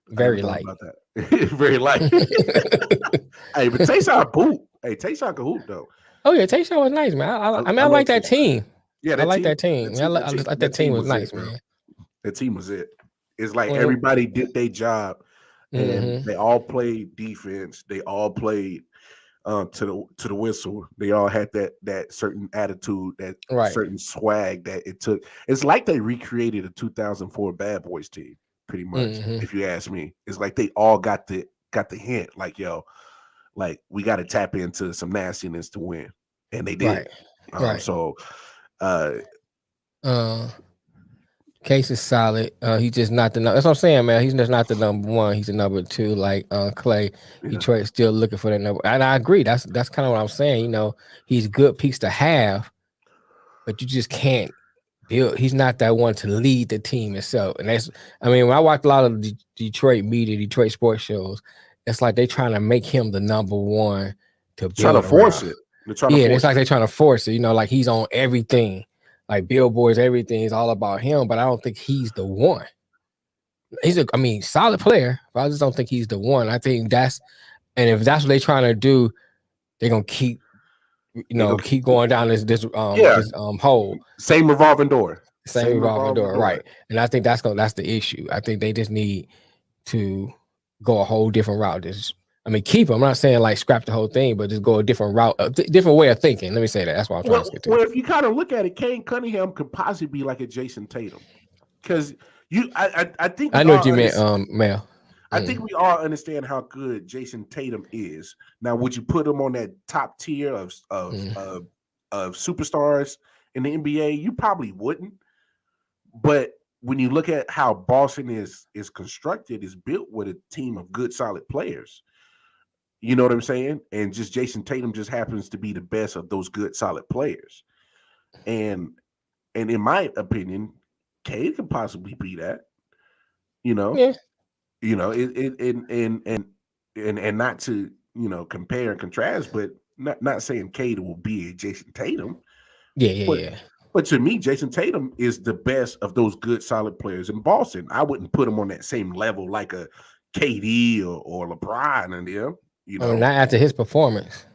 Very light. About that. Very light. Hey, but Tayshaun boot. Hey, Tayshaun can hoop though. Oh yeah, Tayshaun was nice, man. I like that team. Yeah, I like that team. That team was nice, man. That team was it. It's like everybody did their job, and they all played defense. They all played to the whistle. They all had that certain attitude, that Right. certain swag that it took. It's like they recreated a 2004 Bad Boys team, pretty much. Mhm. If you ask me, it's like they all got the hint. Like, yo, like we got to tap into some nastiness to win, and they did. Right. So, Case is solid. He's just not the. That's what I'm saying, man. He's just not the number one. He's the number two. Like Clay, Yeah. Detroit's still looking for that number. And I agree. That's kind of what I'm saying. You know, he's a good piece to have, but you just can't build. He's not that one to lead the team itself. And that's. I mean, when I watch a lot of Detroit media, Detroit sports shows, it's like they trying to make him the number one to build. trying to force it. Yeah, it's like they're trying to force it. You know, like he's on everything. Like billboards, everything is all about him, but I don't think he's the one. He's solid player, but I just don't think he's the one. I think and if that's what they're trying to do, they're gonna keep, keep going down this hole. Same revolving door. Same revolving door, right? And I think that's the issue. I think they just need to go a whole different route. Keep him. I'm not saying like scrap the whole thing, but just go a different route, a different way of thinking. Let me say that. That's what I'm trying to say. Well, if you kind of look at it, Kane Cunningham could possibly be like a Jason Tatum, because I think I know what you meant, Mel. I think we all understand how good Jason Tatum is. Now, would you put him on that top tier of superstars in the NBA? You probably wouldn't. But when you look at how Boston is constructed, is built with a team of good, solid players. You know what I'm saying? And just Jason Tatum just happens to be the best of those good, solid players. And in my opinion, Cade could possibly be that. You know, yeah. You know, and not to compare and contrast, but not saying Cade will be a Jason Tatum. Yeah. But to me, Jason Tatum is the best of those good, solid players in Boston. I wouldn't put him on that same level like a KD or LeBron and them. Not after his performance.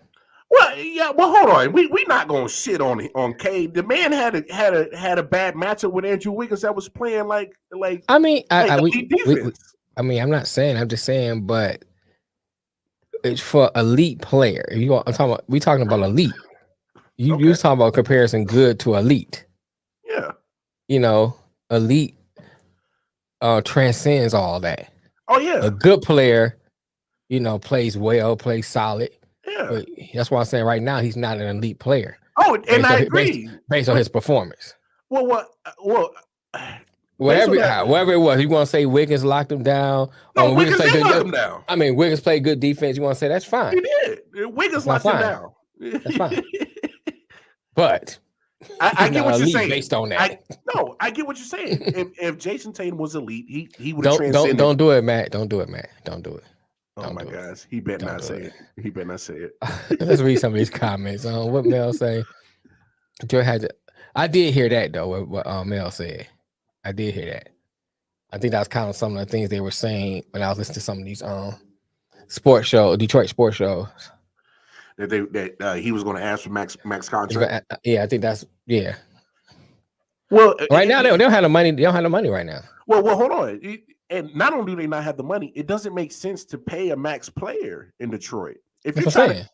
Well, yeah. Well, hold on. We not gonna shit on Cade. The man had a bad matchup with Andrew Wiggins that was playing like. I'm not saying. I'm just saying, but it's for elite player. We talking about elite. You was talking about comparison good to elite. Yeah. Elite transcends all that. Oh yeah. A good player, plays well, plays solid. Yeah. But that's why I'm saying right now he's not an elite player. Oh, and I agree. Based on his performance. Well, whatever it was, you want to say Wiggins locked him down? No, Wiggins did lock him down. Wiggins played good defense. You want to say that's fine? He did. Wiggins locked him down. That's fine. But I get what you're saying. Based on that, I get what you're saying. If Jason Tatum was elite, he would have transcended. Don't do it, Matt. Don't do it, Matt. Don't do it. Oh my gosh, he better not say it. He better not say it. Let's read some of these comments. What Mel say? I did hear that though. What Mel said. I did hear that. I think that's kind of some of the things they were saying when I was listening to some of these Detroit sports shows. That he was going to ask for max contract. Yeah, I think that's Well, right now they don't have the money. They don't have the money right now. Well, hold on. And not only do they not have the money, it doesn't make sense to pay a max player in Detroit. If you're trying,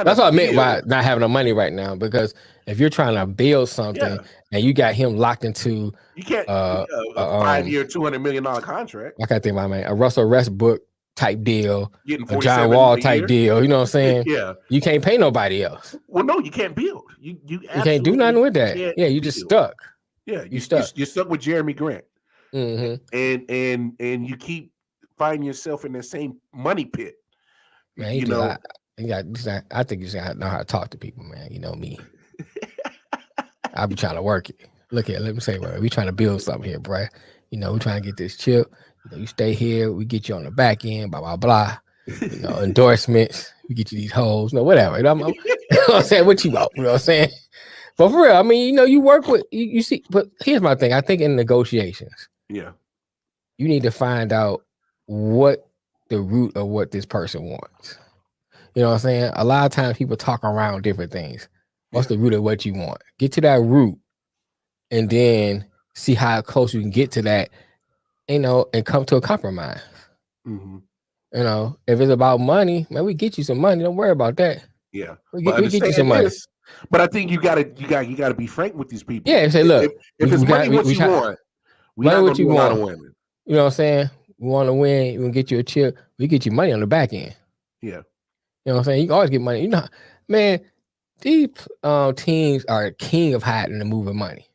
that's what I meant by not having the money right now. Because if you're trying to build something and you got him locked into, you can't a 5-year, $200 million contract. I can't think about a Russell Westbrook type deal, a John Wall type deal. You know what I'm saying? Yeah, you can't pay nobody else. Well, no, you can't build. You can't do nothing with that. Yeah, you just stuck. Yeah, you're stuck with Jeremy Grant. Mm-hmm. And you keep finding yourself in the same money pit. Man, I think you just gotta know how to talk to people, man. You know me. I be trying to work it. Look here, let me say, bro, we trying to build something here, bro. We trying to get this chip. You stay here, we get you on the back end, blah blah blah. Endorsements, we get you these hoes, whatever. You know what I'm saying? What you want? You know what I'm saying? But for real, you work with you see. But here's my thing. I think in negotiations, you need to find out what the root of what this person wants. You know what I'm saying? A lot of times people talk around different things. What's the root of what you want? Get to that root and then see how close you can get to that, and come to a compromise. Mm-hmm. If it's about money, man, we get you some money. Don't worry about that. Yeah, We but get you understand some money. this. But I think you gotta be frank with these people. Yeah, say, look, if it's money what you try, want, we're money not what gonna you do a lot of want. women. You know what I'm saying? We want to win. We gonna get you a chip. We get you money on the back end. Yeah, You know what I'm saying? You can always get money. You know, man, these teams are king of hiding and moving money.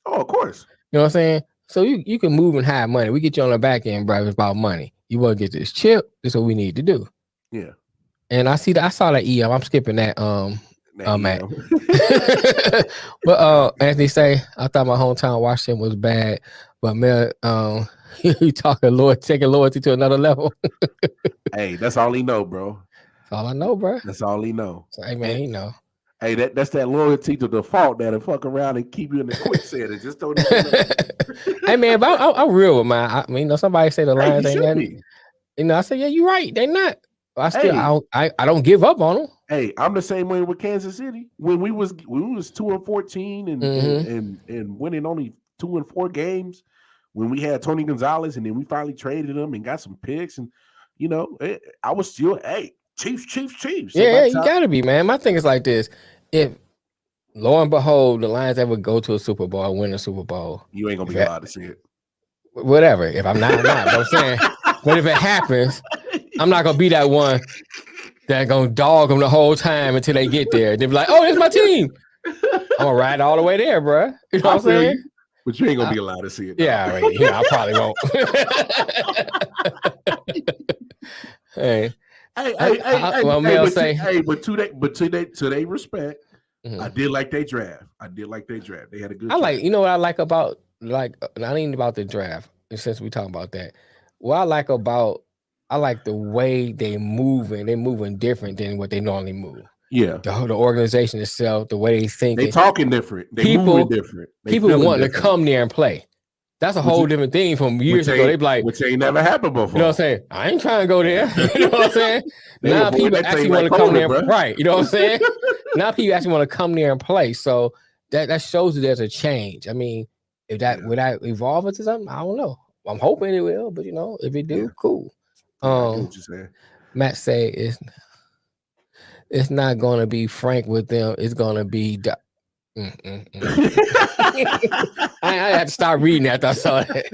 oh, of course. You know what I'm saying? So you can move and hide money. We get you on the back end, bro. It's about money. You want to get this chip. This is what we need to do. Yeah, And I saw that EM. I'm skipping that Matt. But Anthony say, I thought my hometown Washington was bad, but man, you taking loyalty to another level. Hey, that's all he know, bro. That's all I know, bro. That's all he know. So, hey man, And, he know. hey, that's that loyalty to the fault that'll fuck around and keep you in the quicksand and just don't even know. Hey man, but I'm real with mine. I mean, somebody say the Hey, Lions you ain't should nothing. be. I say, yeah, you're right. They're not. But Hey. I don't give up on them. Hey, I'm the same way with Kansas City. When we was 2-14 and winning only 2 and 4 games, when we had Tony Gonzalez and then we finally traded him and got some picks and I was still Chiefs. So Yeah, you gotta be, man. My thing is like this: if lo and behold, the Lions ever go to a Super Bowl, win a Super Bowl, you ain't gonna be allowed to see it. Whatever. If I'm not, I'm not. But I'm saying, but if it happens, I'm not gonna be that one that gonna dog them the whole time until they get there. They'll be like, "Oh, it's my team." I'm gonna ride all the way there, bro. You know what I'm saying? But you ain't gonna be allowed to see it. Yeah, right. I probably won't. Hey, to their respect, I did like they draft. They had a good. What I like about not even about the draft. Since we talk about that, I like the way they moving. They're moving different than what they normally move. Yeah, the organization itself, the way they think. They talking different. They moving different. People wanting to come there and play. That's a whole different thing from years ago. They be like, which ain't never happened before. You know what I'm saying? I ain't trying to go there. You know what I'm saying? Now people actually want to come there, right? You know what I'm saying? Now people actually want to come there and play. So that shows that there's a change. I mean, if that would that evolve into something, I don't know. I'm hoping it will, but if it do, cool. I get what you're saying. Matt say it's not going to be Frank with them. It's going to be. I had to stop reading after I saw that.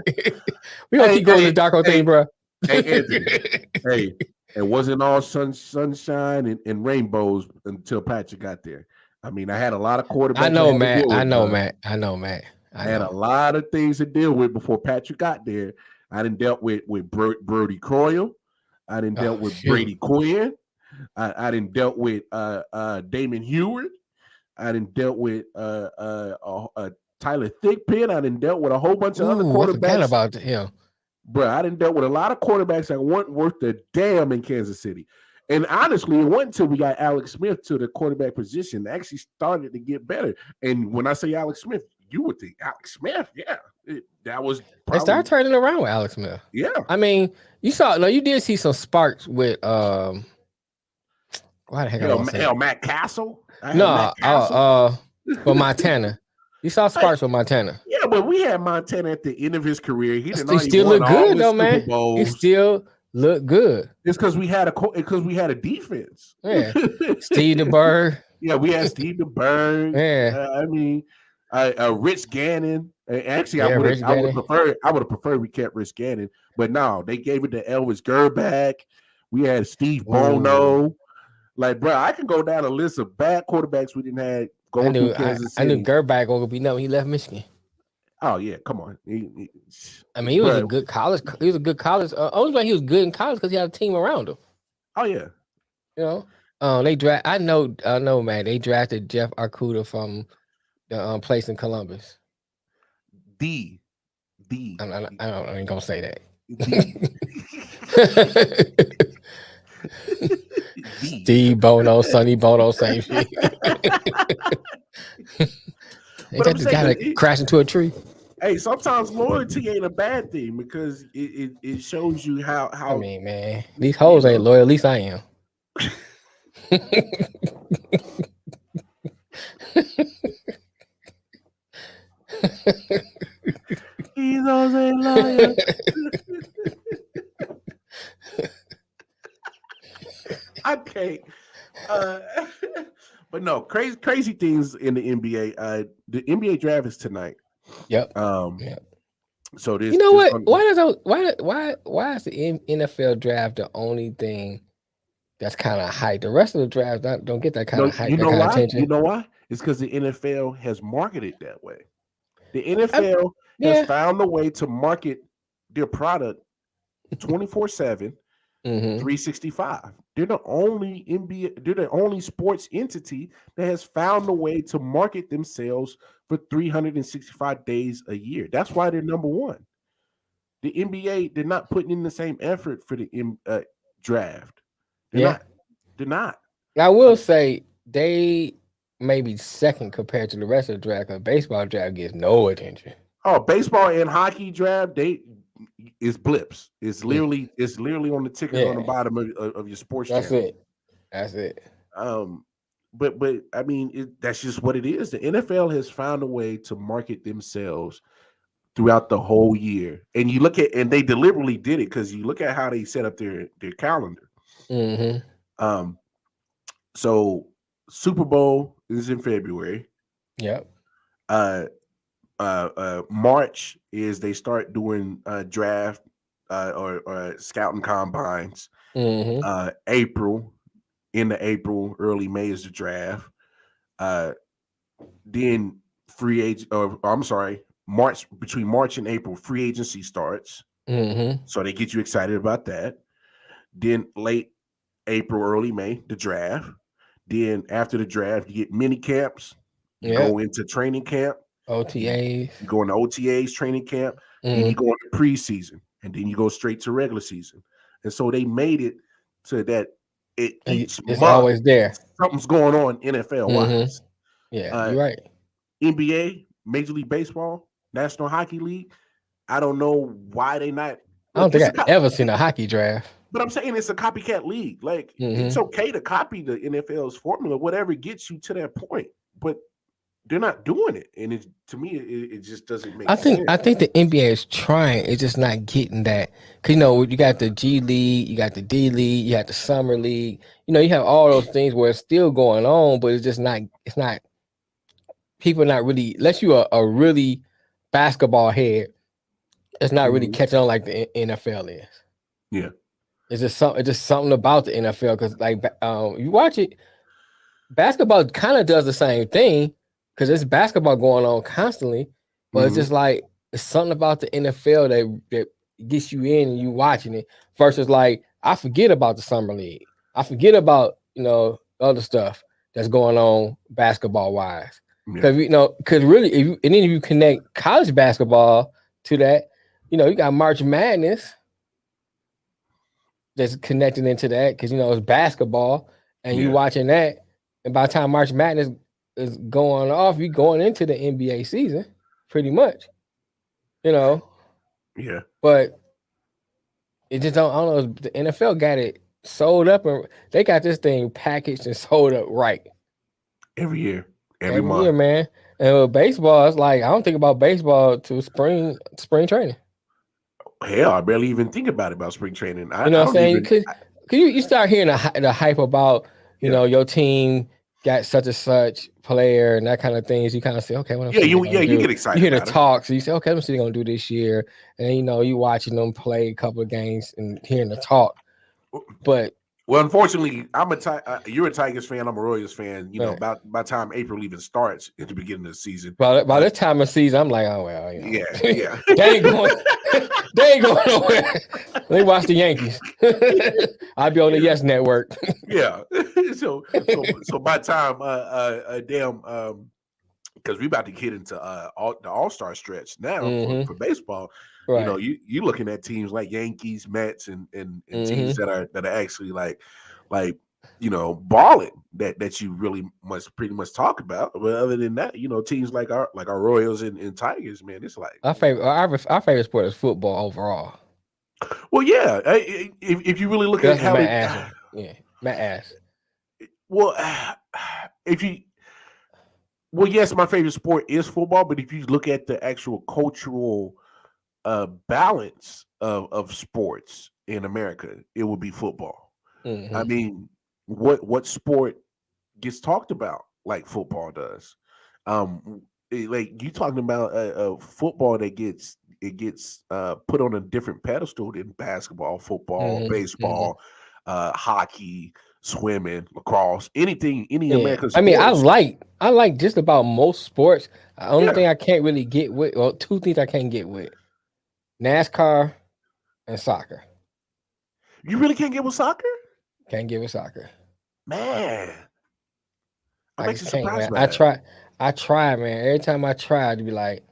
We gonna keep going to the Darko thing, bro. Hey, Anthony. It wasn't all sunshine and rainbows until Patrick got there. I mean, I had a lot of quarterbacks. I know, Matt. I had a lot of things to deal with before Patrick got there. I done dealt with Brody Croyle. I done dealt with Brady Quinn. I done dealt with Damon Heward. I done dealt with Tyler Thigpen. I done dealt with a whole bunch of other quarterbacks. I forgot about him. Bro, I done dealt with a lot of quarterbacks that weren't worth a damn in Kansas City. And honestly, it wasn't until we got Alex Smith to the quarterback position that actually started to get better. And when I say Alex Smith, you would think Alex Smith, that was probably... They started turning around with Alex Smith. Yeah. I mean, you did see some sparks with why the heck Matt Castle? For Montana. You saw sparks with Montana. Yeah, but we had Montana at the end of his career. He still look good though, man. He still look good. It's because we had a defense. Yeah, Steve DeBerg. Yeah, we had Steve DeBerg. Yeah, Rich Gannon. Actually, I would have preferred we kept Rich Gannon, but no, they gave it to Elvis Gerback. We had Steve Bono. Like, bro, I can go down a list of bad quarterbacks we didn't have going through Kansas City. I knew Gerback was gonna be nothing. He left Michigan. Oh yeah, come on. He was a good college. He was a good college. Only way he was good in college because he had a team around him. Oh yeah. They draft. I know, man. They drafted Jeff Arcuda from the place in Columbus. I ain't gonna say that. Steve Bono, Sonny Bono, same shit. Ain't that the guy that crashed into a tree? Hey, sometimes loyalty ain't a bad thing because it shows you how. I mean, man, these hoes ain't loyal. At least I am. These hoes ain't loyal. I can't. But no, crazy things in the NBA. The NBA draft is tonight. Yep. So this. You know what? Why is the NFL draft the only thing that's kind of hype? The rest of the draft don't get that kind of hype. You know that kind why? of attention. You know why? It's because the NFL has marketed that way. The NFL has found a way to market their product 24/7, 365. They're the only NBA. They're the only sports entity that has found a way to market themselves for 365 days a year. That's why they're number one. The NBA, they're not putting in the same effort for the draft. They're not. I will say they may be second compared to the rest of the draft. Because baseball draft gets no attention. Oh, baseball and hockey draft, is blips. It's literally on the ticker on the bottom of your sports channel. That's it. But I mean, that's just what it is. The NFL has found a way to market themselves throughout the whole year, and you look at, and they deliberately did it because you look at how they set up their calendar. So Super Bowl is in February. Yep. March is they start doing draft or scouting combines. April, early May is the draft. Then free agent, or I'm sorry, between March and April, free agency starts. So they get you excited about that. Then late April, early May, the draft. Then after the draft, you get mini camps. You go into training camp. OTAs. You go into OTAs, training camp. Then you go into preseason, and then you go straight to regular season. And so they made it so that each it's month, always there. Something's going on NFL wise. Yeah, you're right. NBA, Major League Baseball, National Hockey League. I don't know why they not. I don't think I've ever seen a hockey draft. But I'm saying it's a copycat league. Like it's okay to copy the NFL's formula, whatever gets you to that point. But they're not doing it, and to me, it just doesn't make sense. I think the NBA is trying. It's just not getting that. Cause you got the G League, you got the D League, you got the Summer League. You have all those things where it's still going on, but it's just not. It's not. People not really. Unless you are a really basketball head, it's not really catching on like the NFL is. Yeah, it's just something about the NFL because you watch it, basketball kind of does the same thing. Because there's basketball going on constantly, but it's just like it's something about the NFL that gets you in and you watching it. Versus like I forget about the summer league, I forget about other stuff that's going on basketball wise. Because because really, if you connect college basketball to that, you got March Madness that's connecting into that because it's basketball and you watching that, and by the time March Madness is going off, you going into the NBA season, pretty much. Yeah. But it just don't. I don't know. The NFL got it sold up, and they got this thing packaged and sold up right. Every year, every month, year, man. And with baseball, it's like I don't think about baseball to spring training. Hell, I barely even think about spring training. You know what I'm saying? Because you start hearing the hype about your team got such and such player and that kind of things. You kind of say, okay, what you get excited. You hear the talks, so you say, okay, let me see what they're gonna do this year, and then, you watching them play a couple of games and hearing the talk. But unfortunately, you're a Tigers fan. I'm a Royals fan. By the time April even starts at the beginning of the season, by this time of season, I'm like, oh well, yeah, they ain't going. They ain't going nowhere. Let me watch the Yankees. I'll be on the Yes Network. Yeah. So by the time because we about to get into the All-Star stretch now for baseball. Right. You looking at teams like Yankees, Mets, and teams that are actually like balling that you really must pretty much talk about. But other than that, teams like our Royals and Tigers, man, it's like our favorite sport is football overall. Well, yeah, if you really look at how Matt asked. Well, yes, my favorite sport is football, but if you look at the actual cultural balance of sports in America, it would be football. I mean, what sport gets talked about like football does. Like you talking about a football that gets put on a different pedestal than basketball, football, Mhm, mhm. baseball, hockey, swimming, lacrosse, anything, any Yeah, American I mean, sports. I like just about most sports. The only Yeah, thing I can't really get with, well, two things I can't get with: NASCAR and soccer. you really can't get with soccer, Can't get with soccer. man. I'm I just actually can't, surprised man. by I try, man. Every time I try, to be like,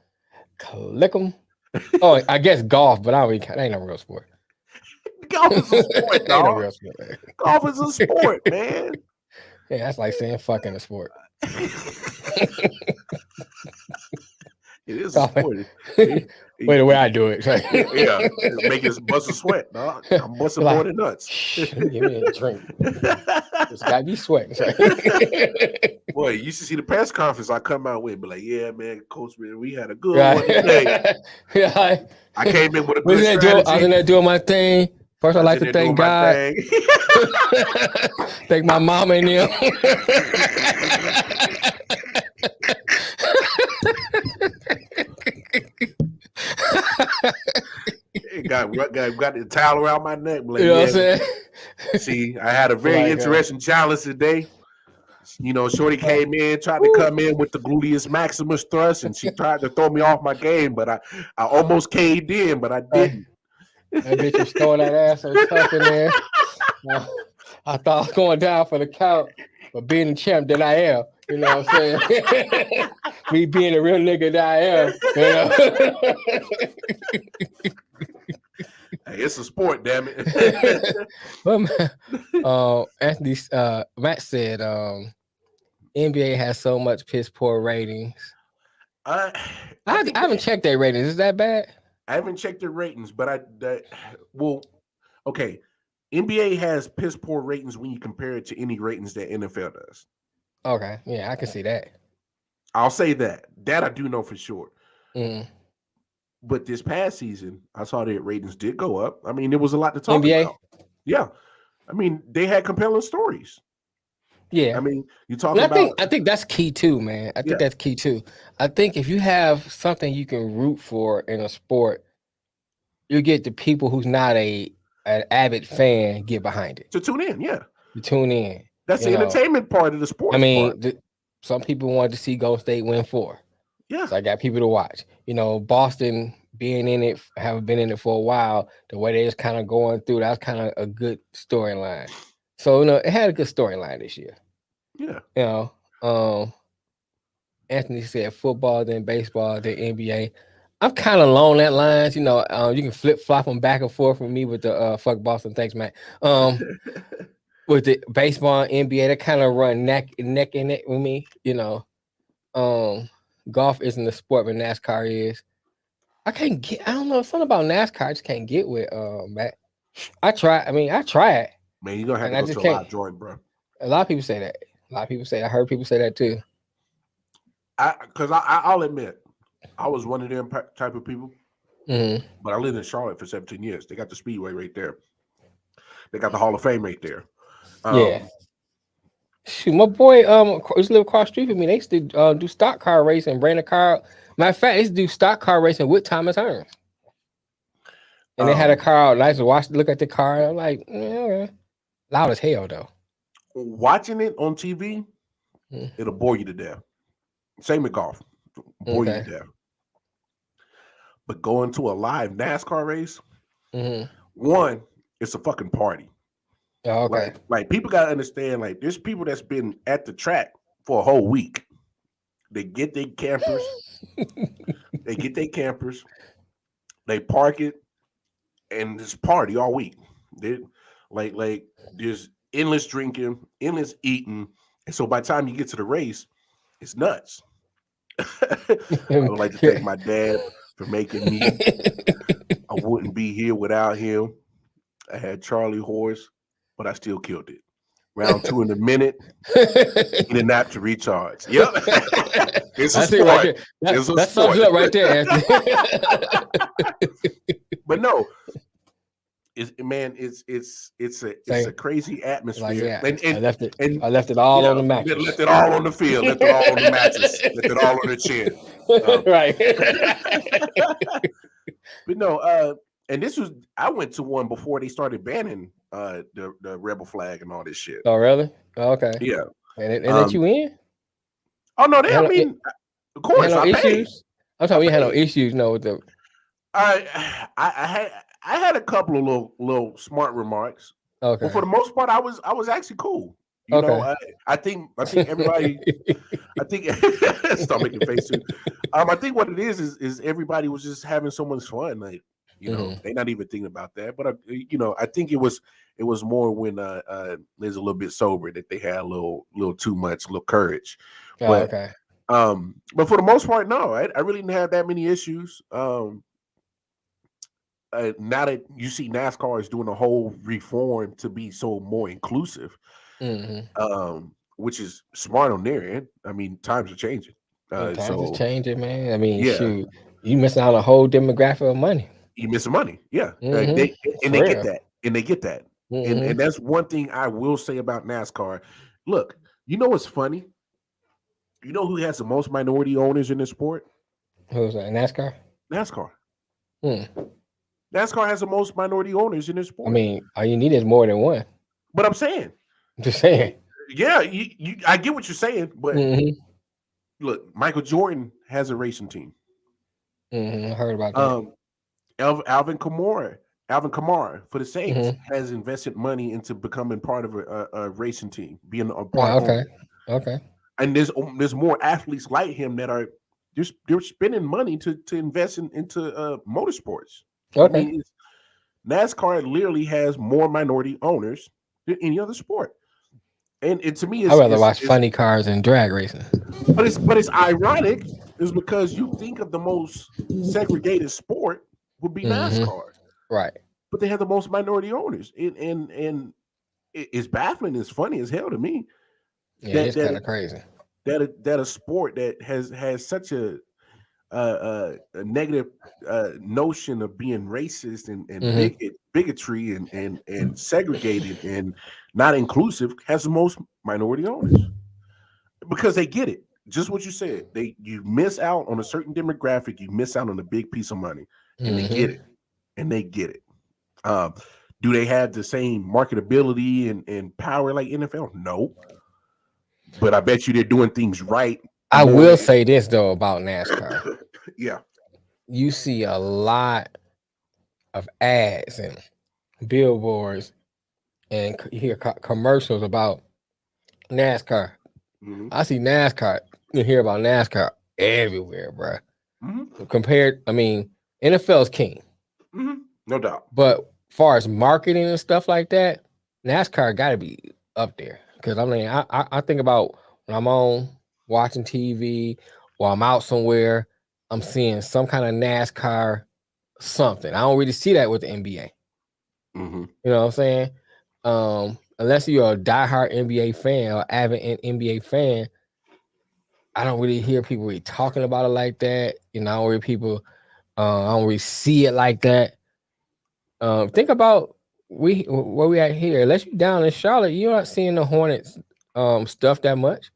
click them. Oh, I guess golf, but I don't really, that ain't no real sport. that. Golf is a sport, Ain't no dog. real sport. Golf is a sport, man. Yeah, that's like saying fuck in a sport. It is a Golf. sport. Wait, the way I do it. Yeah, make it bust a sweat, dog. I'm busting Like, more than nuts. Shh, let me give me a drink. It's gotta be sweating. Boy, you should see the press conference I come out with, be like, yeah, man, coach, man, we had a good Right. one today. Yeah, I came in with a was good in there I was in strategy. there doing my thing. First, I'd I was like in to there doing thank my God. thing. Thank my mama and them. got the towel around my neck. Like, You know what I'm yeah, saying? see, I had a very Like, interesting challenge today. You know, Shorty came in, tried to come in with the gluteus maximus thrust, and she tried to throw me off my game, but I almost caved in, but I didn't. That bitch was throwing that ass so tough in there. I thought I was going down for the count, but being the champ that I am, you know what I'm saying? Me being a real nigga that I am, you know. Hey, it's a sport, damn it. Well, Anthony, Matt said, NBA has so much piss poor ratings. I I haven't checked their ratings. Is that bad? I haven't checked their ratings, but okay. NBA has piss poor ratings when you compare it to any ratings that NFL does. Okay, yeah, I can see that. I'll say that. That I do know for sure. Mm. But this past season, I saw their ratings did go up. I mean, there was a lot to talk NBA? about. Yeah. I mean, they had compelling stories. Yeah. I mean, you talk And about. I think that's key too, man. I think that's key too. I think if you have something you can root for in a sport, you get the people who's not an avid fan get behind it. To tune in, yeah. To tune in. That's the entertainment part of the sport. I mean, some people wanted to see Golden State win 4. Yeah. So I got people to watch. You know, Boston being in it, haven't been in it for a while. The way they just kind of going through, that's kind of a good storyline. So, you know, it had a good storyline this year. Yeah. You know, Anthony said football, then baseball, then NBA. I'm kind of along that lines. You know, you can flip flop them back and forth with me with the fuck Boston. Thanks, Matt. With the baseball and NBA, they kind of run neck and neck with me. You know, golf isn't a sport, but NASCAR is. I don't know, something about NASCAR I just can't get with Matt. I try it. Man, you're gonna have to go to a live joint, bro. A lot of people say that. I heard people say that too. I'll admit, I was one of them type of people. Mm-hmm. But I lived in Charlotte for 17 years. They got the Speedway right there. They got the Hall of Fame right there. Yeah. Shoot, my boy, used to live across the street from me. They used to do stock car racing, bring a car. Matter of fact, they used to do stock car racing with Thomas Hearns. And they had a car out. And I used to look at the car. I'm like, loud as hell though. Watching it on TV, it'll bore you to death. Same with golf, bore you to death. But going to a live NASCAR race, one, it's a fucking party. Oh, okay. Like people gotta understand, like there's people that's been at the track for a whole week. They get their campers, they park it, and just party all week. They like there's endless drinking, endless eating, and so by the time you get to the race, it's nuts. I would like to thank my dad for making me. I wouldn't be here without him. I had Charlie horse, but I still killed it. Round 2 in a minute, need a nap to recharge. Yep. It's a sport. Right there. That sums it up right there, Anthony. But no, it's a crazy atmosphere. Like, yeah, and, I left it. and I left it all yeah, on the mattress. left it all on the field, left it all on the mattress, left it all on the chair. Right. But no, and this was I went to one before they started banning the rebel flag and all this shit. Oh, really? Oh, okay. Yeah. And let you in? Oh no, Had I no- mean, of You course, had no I paid. issues? I'm talking. You had no paid. issues. No, with the. I had a couple of little smart remarks, Okay. but for the most part, I was actually cool. You Okay. know, I think everybody. I think stop making face too. I think what it is everybody was just having so much fun. Like, you know, they're not even thinking about that. But I think it was more when there's a little bit sober that they had a little too much, little courage. Oh, But okay. but for the most part, no, I really didn't have that many issues. Now that you see NASCAR is doing a whole reform to be so more inclusive, which is smart on their end. I mean, times are changing. Times is changing, man. I mean, yeah, shoot, you missing out on a whole demographic of money. you missing money. Yeah, For they get real. that, and that's one thing I will say about NASCAR. Look, you know what's funny? You know who has the most minority owners in this sport? Who's that? NASCAR? NASCAR. Hmm. NASCAR has the most minority owners in this sport. I mean, all you need is more than one. But I'm saying, I'm just saying. yeah, I get what you're saying, but look, Michael Jordan has a racing team. I heard about that. Alvin Kamara for the Saints has invested money into becoming part of a racing team, being a part owner. Okay. And there's more athletes like him that are they're spending money to invest into motorsports. Okay. I mean, NASCAR literally has more minority owners than any other sport. And to me, I'd rather watch funny cars and drag racing. But it's ironic, is because you think of the most segregated sport would be NASCAR, right? But they have the most minority owners, and it's baffling. It's funny as hell to me. Yeah, it's kind of crazy that a sport that has such a negative notion of being racist and bigotry and segregated and not inclusive has the most minority owners, because they get it. Just what you said, you miss out on a certain demographic, you miss out on a big piece of money, and they get it. Do they have the same marketability and power like NFL? No, but I bet you they're doing things right. I will say this though about NASCAR. Yeah, you see a lot of ads and billboards, and you hear commercials about NASCAR. I see NASCAR. You hear about NASCAR everywhere, bro. Compared, I mean, NFL's king, no doubt. But as far as marketing and stuff like that, NASCAR got to be up there. Because I mean, I think about when I'm on watching TV or I'm out somewhere, I'm seeing some kind of NASCAR something. I don't really see that with the NBA. You know what I'm saying? Unless you're a diehard NBA fan or avid NBA fan, I don't really hear people really talking about it like that. You know, I don't really see it like that. Think about where we at here. Unless you down in Charlotte, you're not seeing the Hornets stuff that much.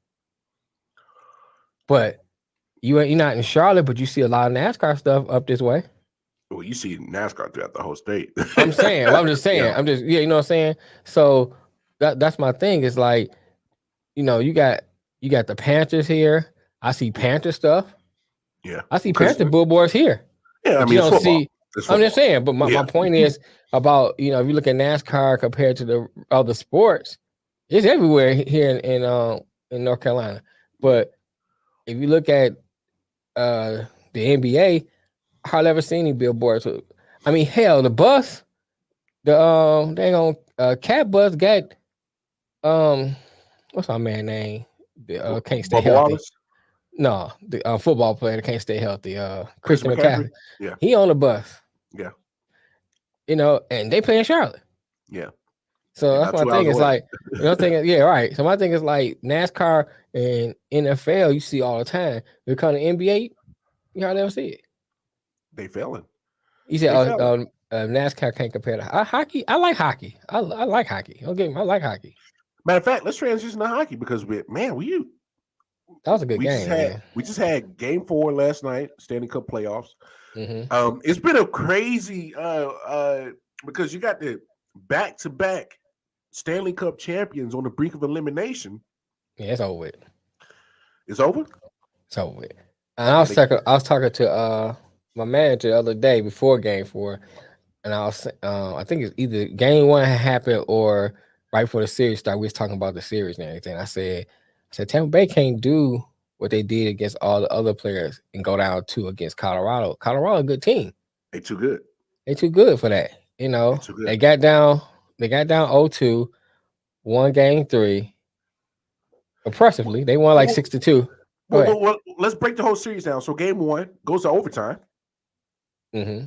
But you're not in Charlotte, but you see a lot of NASCAR stuff up this way. Well, you see NASCAR throughout the whole state. I'm saying. Well, I'm just saying. Yeah. You know what I'm saying? So that's my thing. It's like, you know, you got the Panthers here. I see Panther stuff. Yeah. I see Panther billboards here. Yeah, I mean, you don't see. I'm just saying. But my point is about, you know, if you look at NASCAR compared to the other sports, it's everywhere here in North Carolina. But if you look at the NBA, I hardly ever seen any billboards. I mean, hell, the bus, the dang on cat bus got what's our man name? The can't stay healthy. Wallace? No, the football player that can't stay healthy. Christian McCaffrey. Yeah, he on the bus. Yeah, you know, and they play in Charlotte. Yeah. So that's my thing. It's like, you know, yeah, right. So my thing is like NASCAR and NFL, you see all the time. When it comes to NBA, you hardly ever see it. They failing. You said NASCAR can't compare to hockey. I like hockey. I like hockey. Don't get me. I like hockey. Matter of fact, let's transition to hockey because That was a good we game, man. just had Game 4 last night, Stanley Cup playoffs. Mm-hmm. It's been a crazy because you got the back-to-back Stanley Cup champions on the brink of elimination. Yeah, it's over with. It's over. It's over with. And I was talking to my manager the other day before Game 4, and I think it's either Game 1 had happened or right before the series started. We was talking about the series and everything. I said Tampa Bay can't do what they did against all the other players and go down 2 against Colorado. Colorado, a good team. They too good. They too good for that. You know, they got down 0-2, won Game 3. Impressively, they won like 6-2. Well, let's break the whole series down. So Game 1 goes to overtime. Mm-hmm.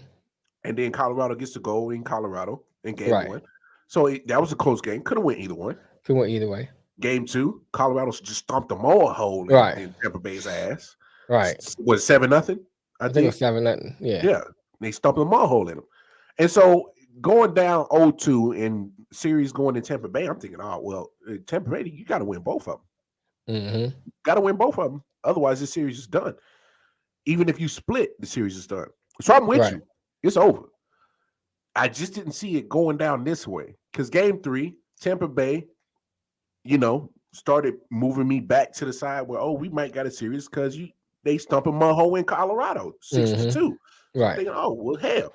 And then Colorado gets to go in Colorado in Game 1. So that was a close game. Could have went either one. Could have went either way. Game 2, Colorado just stomped the more hole in Tampa Bay's ass. Right. Was 7-0? I think it was 7-0. Yeah. Yeah. They stomped the more hole in them. And so going down 0-2 and series going to Tampa Bay, I'm thinking, Tampa Bay, you got to win both of them. Mm-hmm. Got to win both of them. Otherwise, this series is done. Even if you split, the series is done. So I'm with you. It's over. I just didn't see it going down this way because Game 3, Tampa Bay, started moving me back to the side where, we might got a series because they stumping Maho in Colorado 6-2. Mm-hmm. Right. Thinking, hell.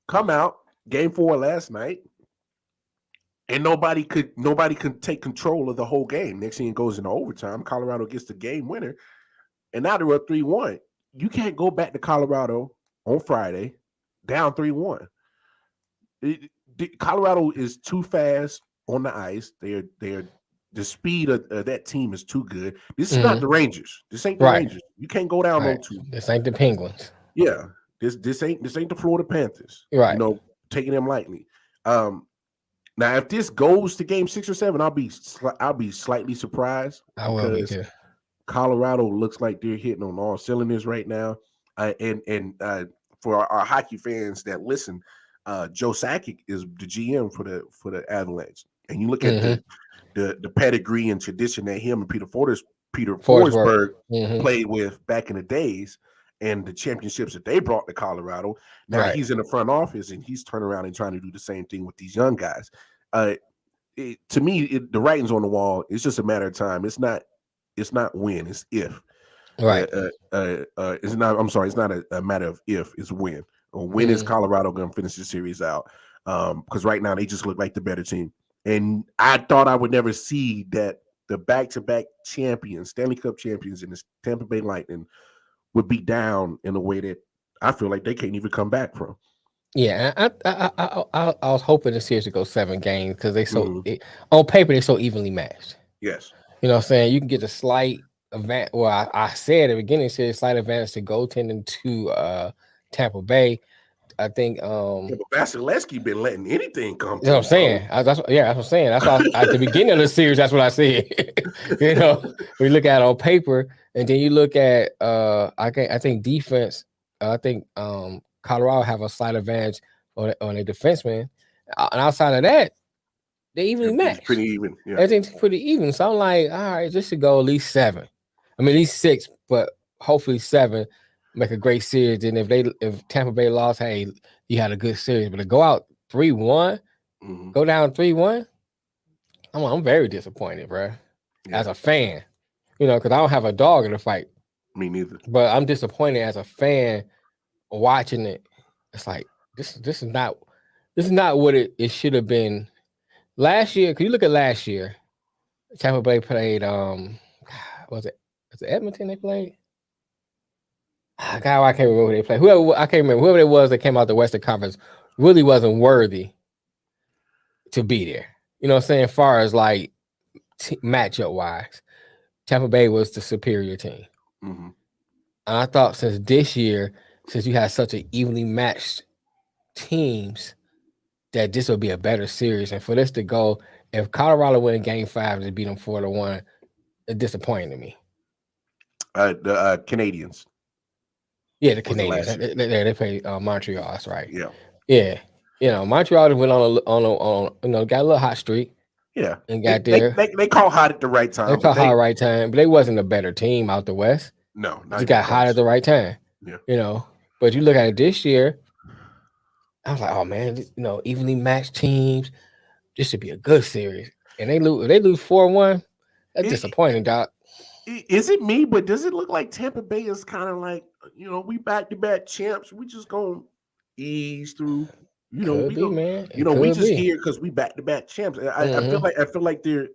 Come out, Game 4 last night, and nobody could take control of the whole game. Next thing it goes into overtime. Colorado gets the game winner, and now they're up 3-1. You can't go back to Colorado on Friday down 3-1. Colorado is too fast on the ice. They're the speed of that team is too good. This is not the Rangers. This ain't the Rangers. You can't go down 0-2. This ain't the Penguins. Yeah. This ain't the Florida Panthers. Right. Taking them lightly. Now if this goes to Game 6 or 7, I'll be slightly surprised. I will be too. Colorado looks like they're hitting on all cylinders right now. And for our hockey fans that listen, Joe Sakic is the GM for the Avalanche. And you look at the pedigree and tradition that him and Peter Forsberg played with back in the days and the championships that they brought to Colorado. Now he's in the front office and he's turning around and trying to do the same thing with these young guys. To me, the writing's on the wall. It's just a matter of time. It's not when, it's if. Right. It's not. I'm sorry. It's not a matter of if. It's when. When is Colorado going to finish the series out? Because right now they just look like the better team. And I thought I would never see that the back-to-back champions, Stanley Cup champions, in the Tampa Bay Lightning would be down in a way that I feel like they can't even come back from. Yeah, I was hoping the series would go 7 games because they on paper they're so evenly matched. Yes. You know what I'm saying? You can get a slight advantage. Well, I said at the beginning, a slight advantage to goaltending to Tampa Bay. I think but Vasilevsky been letting anything come. You know what I'm saying? That's what I'm saying. That's why at the beginning of the series, that's what I said. We look at it on paper, and then you look at I think defense. I think Colorado have a slight advantage on a defenseman. And outside of that, they evenly matched. Pretty even. Yeah. Everything's pretty even. So I'm like, all right, this should go at least 7. I mean, at least 6, but hopefully 7. Make a great series. And if Tampa Bay lost, hey, you had a good series. But to go out 3-1, go down 3-1, I'm very disappointed, bro. Yeah. As a fan, because I don't have a dog in the fight. Me neither. But I'm disappointed as a fan watching it. It's like this is not what it should have been. Last year, can you look at last year? Tampa Bay played was it Edmonton they played? God, I can't remember who they played. Whoever it was that came out the Western Conference really wasn't worthy to be there. You know what I'm saying? As far as like matchup wise, Tampa Bay was the superior team. And I thought since this year, since you had such an evenly matched teams, that this would be a better series. And for this to go, if Colorado win Game 5 and beat them 4-1, it's disappointing to me. The Canadians. Yeah, the Canadians. They play Montreal. That's right. Yeah. Yeah, Montreal went on got a little hot streak Yeah, and got there. They caught hot at the right They time. caught hot at the right time, but they wasn't a better team out the West. No, They not just even got hot close. at the right time. Yeah. But you look at it this year, I was like, oh man, evenly matched teams. This should be a good series. And they lose 4-1. That's disappointing, Doc. Is it me? But does it look like Tampa Bay is kind of like, we back-to-back champs? We just gonna ease through. Could be, man. We just here because we back-to-back champs. I feel like they're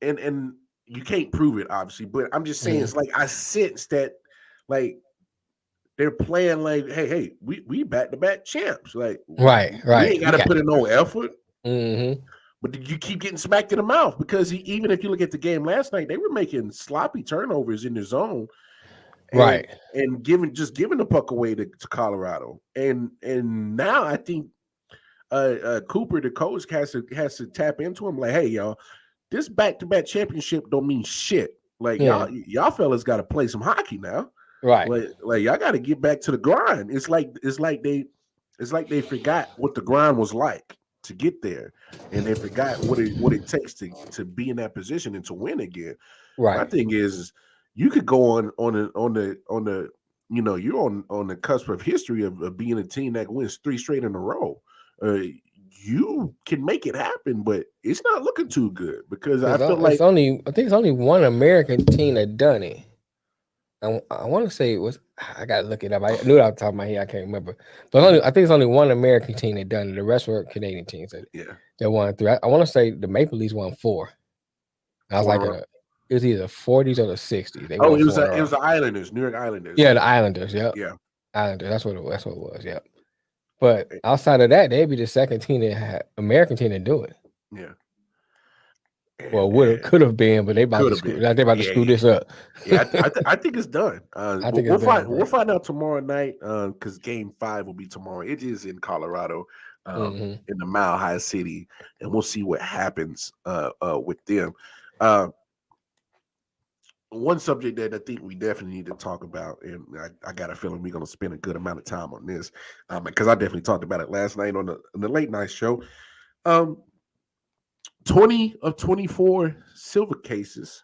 and you can't prove it, obviously, but I'm just saying it's like I sense that like they're playing like, hey, we back-to-back champs. Like right. We ain't gotta put in no effort. Mm-hmm. But you keep getting smacked in the mouth because even if you look at the game last night, they were making sloppy turnovers in the zone, and giving the puck away to Colorado. And now I think Cooper, the coach, has to tap into him like, hey, y'all, this back-to-back championship don't mean shit. Like y'all fellas got to play some hockey now, right? Like y'all got to get back to the grind. It's like they forgot what the grind was like to get there, and they forgot what it takes to be in that position and to win again. Right. My thing is you could go on the you're on the cusp of history of being a team that wins 3 straight in a row. You can make it happen, but it's not looking too good because I feel like I think it's only one American team that done it. I want to say it was. I gotta look it up. I knew it off the top of my head. I can't remember, but I think it's only one American team that done it. The rest were Canadian teams that won 3. I want to say the Maple Leafs won 4. I was like, it was either 40s or the 60s. They won it was the Islanders, New York Islanders. Yeah, the Islanders. Yep. Yeah, Islanders. That's what it was. Yep. But outside of that, they'd be the second team that had American team to do it. Yeah. Well, could have been, but they about to screw this up. Yeah, I think it's done. We'll find out tomorrow night because Game 5 will be tomorrow. It is in Colorado, in the Mile High City, and we'll see what happens with them. One subject that I think we definitely need to talk about, and I got a feeling we're going to spend a good amount of time on this, because I definitely talked about it last night on the late night show. 20 of 24 silver cases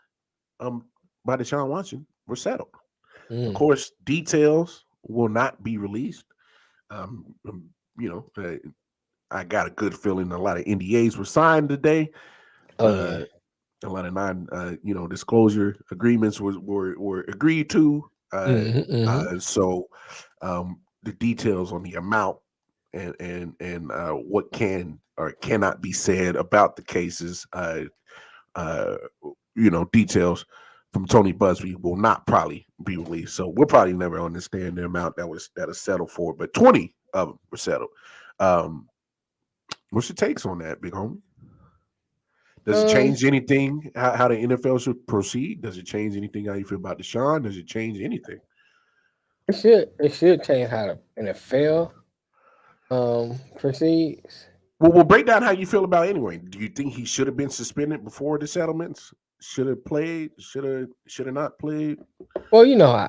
by Deshaun Watson were settled. Of course, details will not be released. I got a good feeling a lot of NDAs were signed today. A lot of non-disclosure agreements were agreed to. So the details on the amount and what can or cannot be said about the cases, details from Tony Busby will not probably be released. So we'll probably never understand the amount that is settled for, but 20 of them were settled. What's your takes on that, big homie? Does it change anything how the NFL should proceed? Does it change anything how you feel about Deshaun? Does it change anything? It should change how the NFL proceeds. Well, we'll break down how you feel about it anyway. Do you think he should have been suspended before the settlements? Should have played? Should have not played? Well,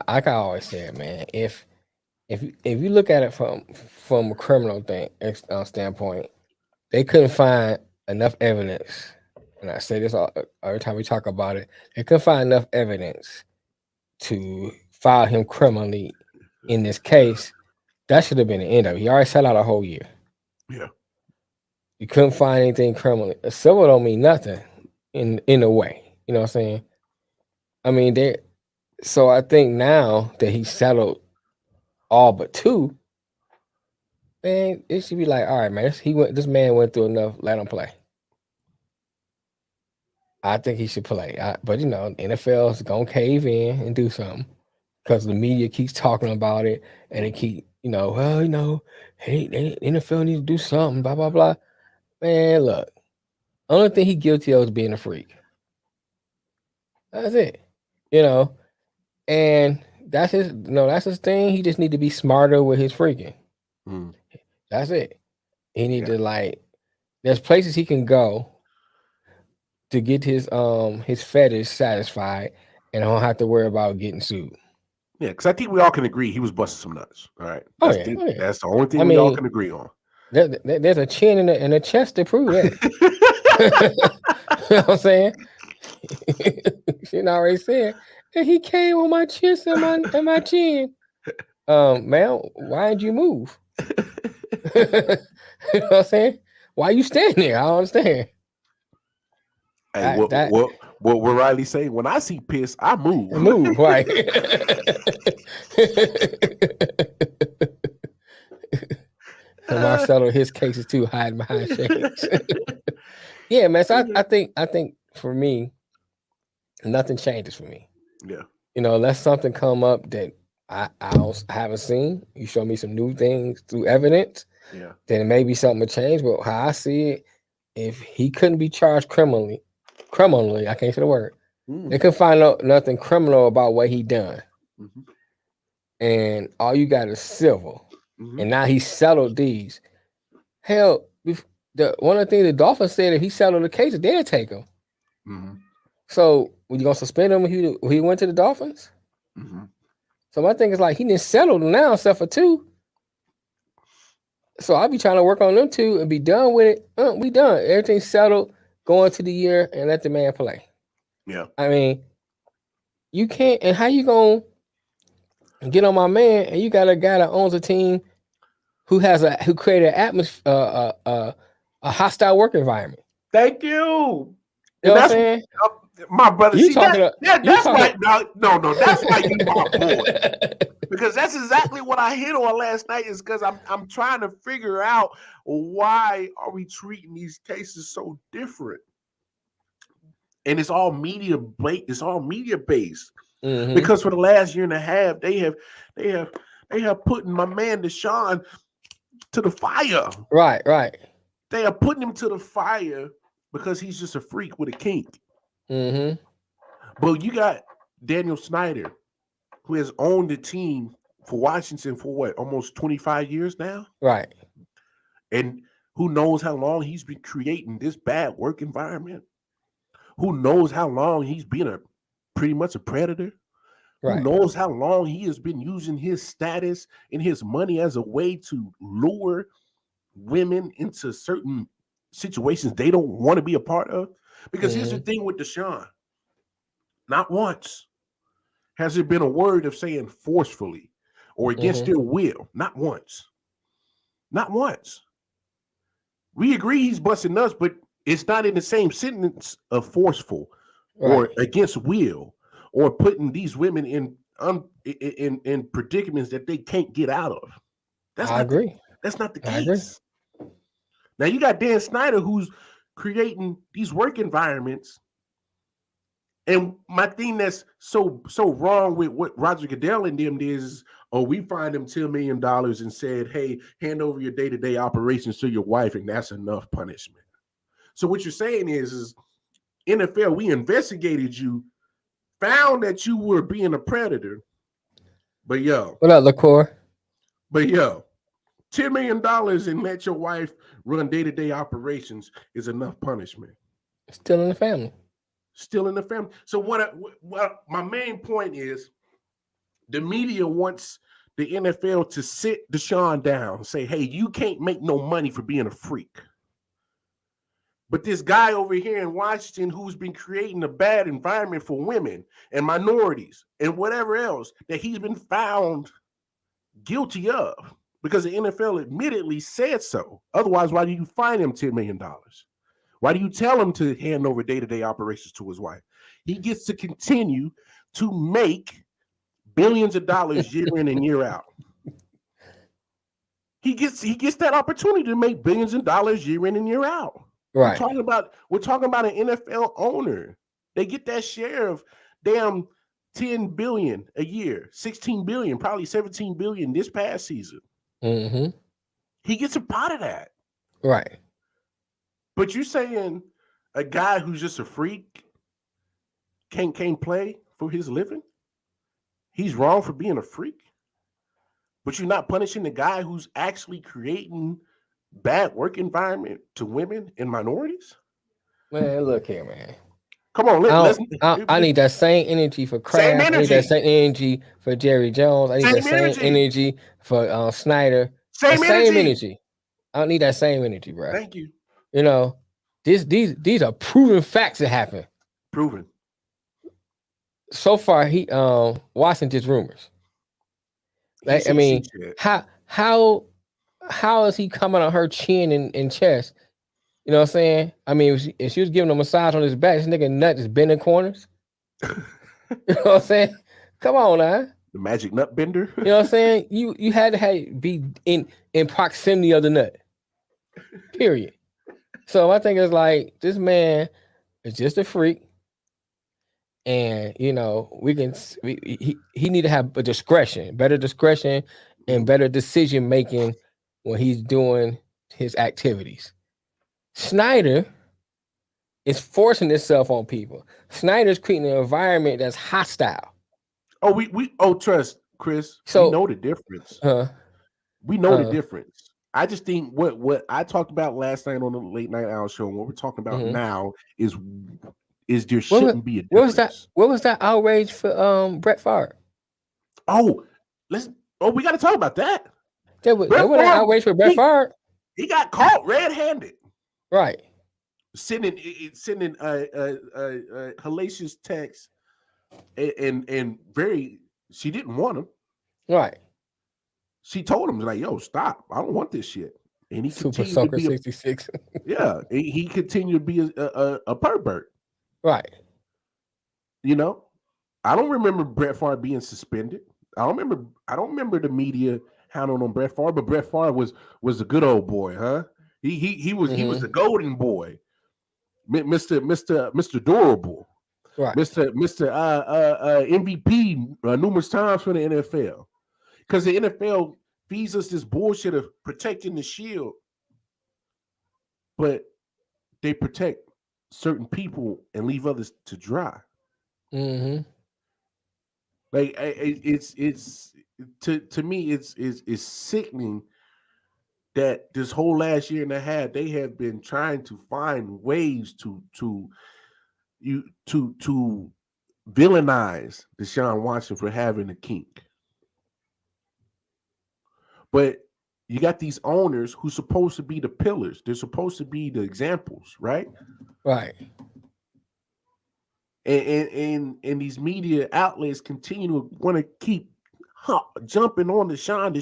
like I always said, man, if you look at it from a criminal standpoint, they couldn't find enough evidence. And I say this every time we talk about it, they couldn't find enough evidence to file him criminally in this case. That should have been the end of it. He already sat out a whole year. Yeah. You couldn't find anything criminally. A civil don't mean nothing in a way. You know what I'm saying? I mean, so I think now that he settled all but 2, man, it should be like, all right, man, this man went through enough. Let him play. I think he should play. But NFL's gonna cave in and do something because the media keeps talking about it and they keep, hey, NFL needs to do something, blah blah blah. Man, look, only thing he guilty of is being a freak. That's it, and that's his thing. He just need to be smarter with his freaking. That's it. He need to there's places he can go to get his fetish satisfied and don't have to worry about getting sued. Yeah, because I think we all can agree he was busting some nuts. All right. Oh, That's, yeah. Oh, yeah. that's the only thing I we all mean, can agree on. There's a chin and a chest to prove that. You know what I'm saying? She already said, and he came on my chest and my chin. Man, why did you move? You know what I'm saying? Why you standing there? I don't understand. Hey, what Riley say? When I see piss, I move. Move, right. And Marcelo, his case is too hiding behind shades. Yeah, man. So I think for me, nothing changes for me. Yeah. You know, unless something come up that I haven't seen, you show me some new things through evidence, Yeah. then maybe something will change. But how I see it, if he couldn't be charged criminally, I can't say the word. They couldn't find out nothing criminal about what he done. Mhm. And all you got is civil. Mhm. And now he settled these. Hell, one of the things the Dolphins said, if he settled the case, they'll take him. Mhm. So, were you gonna suspend him when he went to the Dolphins? Mhm. So my thing is like he didn't settle now, except for 2. So I'll be trying to work on them 2 and be done with it. We done. Everything's settled. Go into the year and let the man play. Yeah. I mean, you can't. And how you gonna get on my man? And you got a guy that owns a team who created an atmosphere, a hostile work environment. Thank you. You know And what I'm that's saying? my brother. You See talking that? to- Yeah, you that's talking- why. No. That's why you my boy. Because that's exactly what I hit on last night. Is because I'm trying to figure out why are we treating these cases so different, and it's all media based. Mhm. Because for the last year and a half, they have putting my man Deshaun to the fire. Right. They are putting him to the fire because he's just a freak with a kink. Mm-hmm. But you got Daniel Snyder, who has owned the team for Washington for what, almost 25 years now? Right. And who knows how long he's been creating this bad work environment? Who knows how long he's been pretty much a predator? Who Right. knows how long he has been using his status and his money as a way to lure women into certain situations they don't want to be a part of? Because here's the thing with Deshaun. Not once has there been a word of saying forcefully or against their will. Not once. Not once. We agree he's busting nuts, but it's not in the same sentence of forceful or against will or putting these women in predicaments that they can't get out of. I agree. That's not the I agree. case. Now you got Dan Snyder who's creating these work environments. And my thing that's so wrong with what Roger Goodell and them did is, we fined him $10 million and said, hey, hand over your day-to-day operations to your wife, and that's enough punishment. So what you're saying is NFL, we investigated you, found that you were being a predator, but what up, LaCour? $10 million and let your wife run day-to-day operations is enough punishment. Still in the family. Still in the family. So what my main point is, the media wants the NFL to sit Deshaun down, say, hey, you can't make no money for being a freak. But this guy over here in Washington who's been creating a bad environment for women and minorities and whatever else that he's been found guilty of, because the NFL admittedly said so. Otherwise, why do you fine him $10 million? Why do you tell him to hand over day-to-day operations to his wife? He gets to continue to make billions of dollars year in and year out. He gets that opportunity to make billions of dollars year in and year out. Right. We're talking about an NFL owner. They get that share of damn 10 billion a year, 16 billion, probably 17 billion this past season. Mm-hmm. He gets a pot of that. Right. But you're saying a guy who's just a freak can't play for his living? He's wrong for being a freak? But you're not punishing the guy who's actually creating bad work environment to women and minorities? Man, look here, man. Come on, I need that same energy for Kraft. I need that same energy for Jerry Jones. I need that same energy for Snyder. Same energy. I don't need that same energy, bro. Thank you. You know, these are proven facts that happen. Proven. So far, Watson just rumors. Like, I mean, how is he coming on her chin and chest? You know what I'm saying? I mean, if she was giving a massage on his back, this nigga nut is bending corners. You know what I'm saying? Come on, now. The magic nut bender. You know what I'm saying? You had to be in proximity of the nut. Period. So I think it's like this man is just a freak, and you know he need to have a better discretion, and better decision making when he's doing his activities. Snyder is forcing itself on people. Snyder's creating an environment that's hostile. Oh, we trust Chris. So we know the difference. We know the difference. I just think what I talked about last night on the late night hour show, and what we're talking about now is there shouldn't be a difference. What was that outrage for Brett Favre? Oh, we got to talk about that. There was an outrage for Brett Favre. He got caught red-handed. Right. Sending hellacious text and she didn't want him. Right. She told him, like, yo, stop. I don't want this shit. And he Super Sucker 66. Yeah. He continued to be a pervert. Right. You know? I don't remember Brett Favre being suspended. I don't remember the media hounding on Brett Favre, but Brett Favre was a good old boy, huh? He was the golden boy. Mr. Durable. Right. Mr. MVP numerous times for the NFL. Because the NFL feeds us this bullshit of protecting the shield, but they protect certain people and leave others to dry. Mm-hmm. Like it's to me it's sickening that this whole last year and a half they have been trying to find ways to villainize Deshaun Watson for having a kink. But you got these owners who's supposed to be the pillars. They're supposed to be the examples, right? Right. And these media outlets continue to want to keep jumping on Deshaun,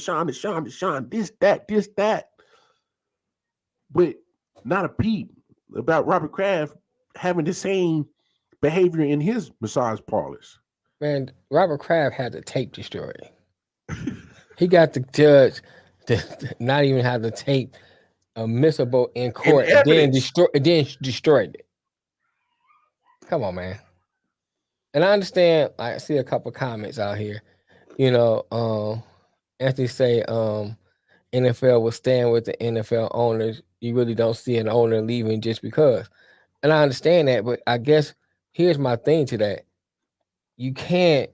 this, that. But not a peep about Robert Kraft having the same behavior in his massage parlors. Man, Robert Kraft had the tape destroyed. He got the judge to not even have the tape admissible in court, and then destroyed it. Come on, man. And I understand. I see a couple comments out here. You know, Anthony say NFL will stand with the NFL owners. You really don't see an owner leaving just because. And I understand that, but I guess here's my thing to that. You can't,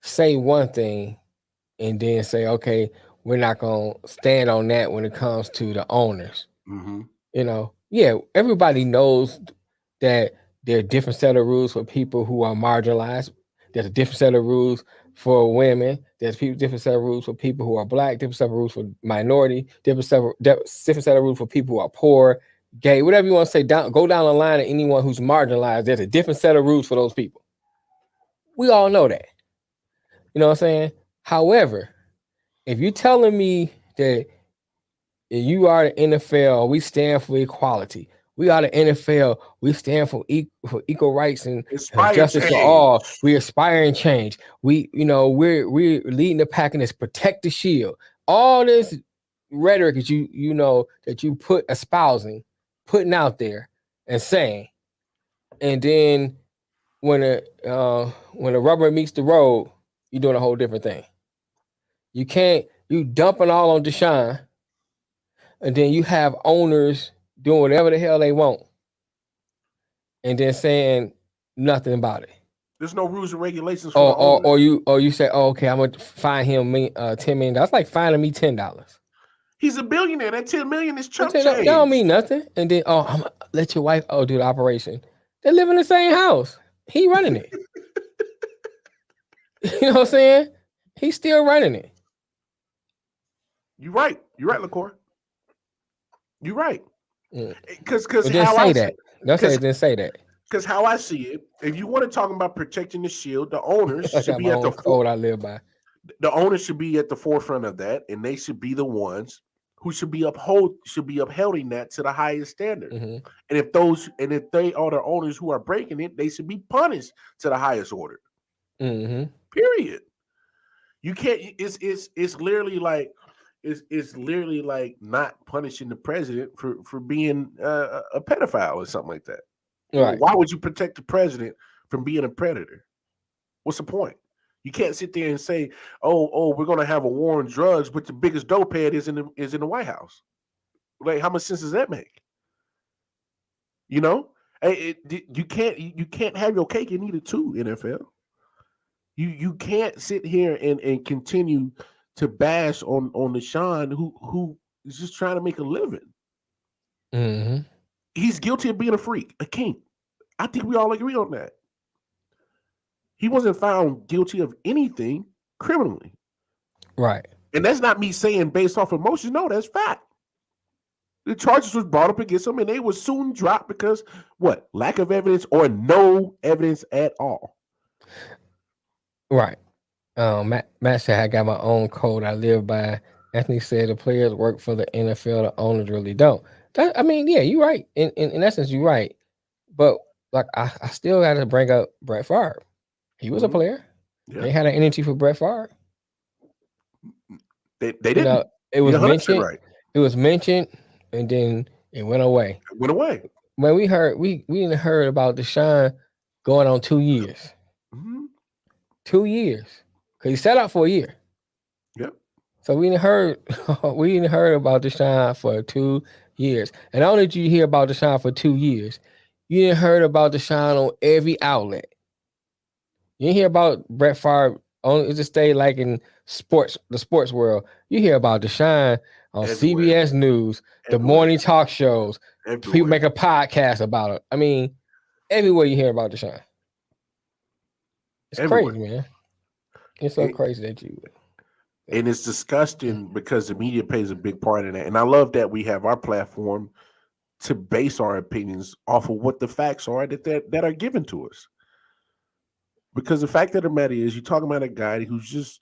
say one thing and then say, okay, we're not going to stand on that when it comes to the owners. Mm-hmm. Everybody knows that there are a different set of rules for people who are marginalized. There's a different set of rules for women. There's different set of rules for people who are black, different set of rules for minority, different set of rules for people who are poor, gay, whatever you want to say. Go down the line of anyone who's marginalized. There's a different set of rules for those people. We all know that. You know what I'm saying? However, if you're telling me that you are the NFL, we stand for equality. We are the NFL. We stand for equal rights and justice for all. We aspire and change. We're leading the pack in this protect the shield. All this rhetoric that you putting out there and saying, and then when the rubber meets the road, you're doing a whole different thing. You dumping all on Deshaun, and then you have owners doing whatever the hell they want, and then saying nothing about it. There's no rules and regulations for or you say, oh, okay, I'm gonna fine him $10 million. That's like fining me $10. He's a billionaire. That 10 million is chump That change. don't mean nothing. And then, I'm gonna let your wife do the operation. They live in the same house. He running it. You know what I'm saying? He's still running it. You're right. You're right, LaCour. You're right. Because But then how say I that. Don't say then say that. Because how I see it, if you want to talk about protecting the shield, the owners I should got be my at the own code I live by. The owners should be at the forefront of that, and they should be the ones who should be upholding that to the highest standard. Mm-hmm. And if they are the owners who are breaking it, they should be punished to the highest order. Mm-hmm. Period. You can't. It's literally like it's literally like not punishing the president for being a pedophile or something like that. Right. Why would you protect the president from being a predator? What's the point? You can't sit there and say, "Oh, we're going to have a war on drugs," but the biggest dope head is in the White House. Like, how much sense does that make? You know, you can't have your cake and eat it too. NFL. You can't sit here and continue to bash on Deshaun who is just trying to make a living. Mm-hmm. He's guilty of being a freak, a king. I think we all agree on that. He wasn't found guilty of anything criminally. Right. And that's not me saying based off emotions. No, that's fact. The charges was brought up against him and they were soon dropped because what? Lack of evidence or no evidence at all. Right. Matt said I got my own code I live by. Anthony said the players work for the NFL, the owners really don't. Yeah, you're right. In essence, you're right. But like I still gotta bring up Brett Favre. He was a player. Yeah. They had an energy for Brett Favre. They didn't. It was mentioned. Right. It was mentioned, and then it went away. It went away. When we didn't heard about Deshaun going on 2 years. Mm-hmm. 2 years. Because he sat out for a year. Yep. So we didn't heard about Deshaun for 2 years. And not only did you hear about Deshaun for 2 years, you didn't heard about Deshaun on every outlet. You didn't hear about Brett Favre only to stay like in the sports world. You hear about Deshaun on CBS News, the morning talk shows. People make a podcast about it. I mean, everywhere you hear about Deshaun. It's crazy, man. It's so crazy that you. And it's disgusting because the media plays a big part in that. And I love that we have our platform to base our opinions off of what the facts are that are given to us. Because the fact of the matter is, you're talking about a guy who's just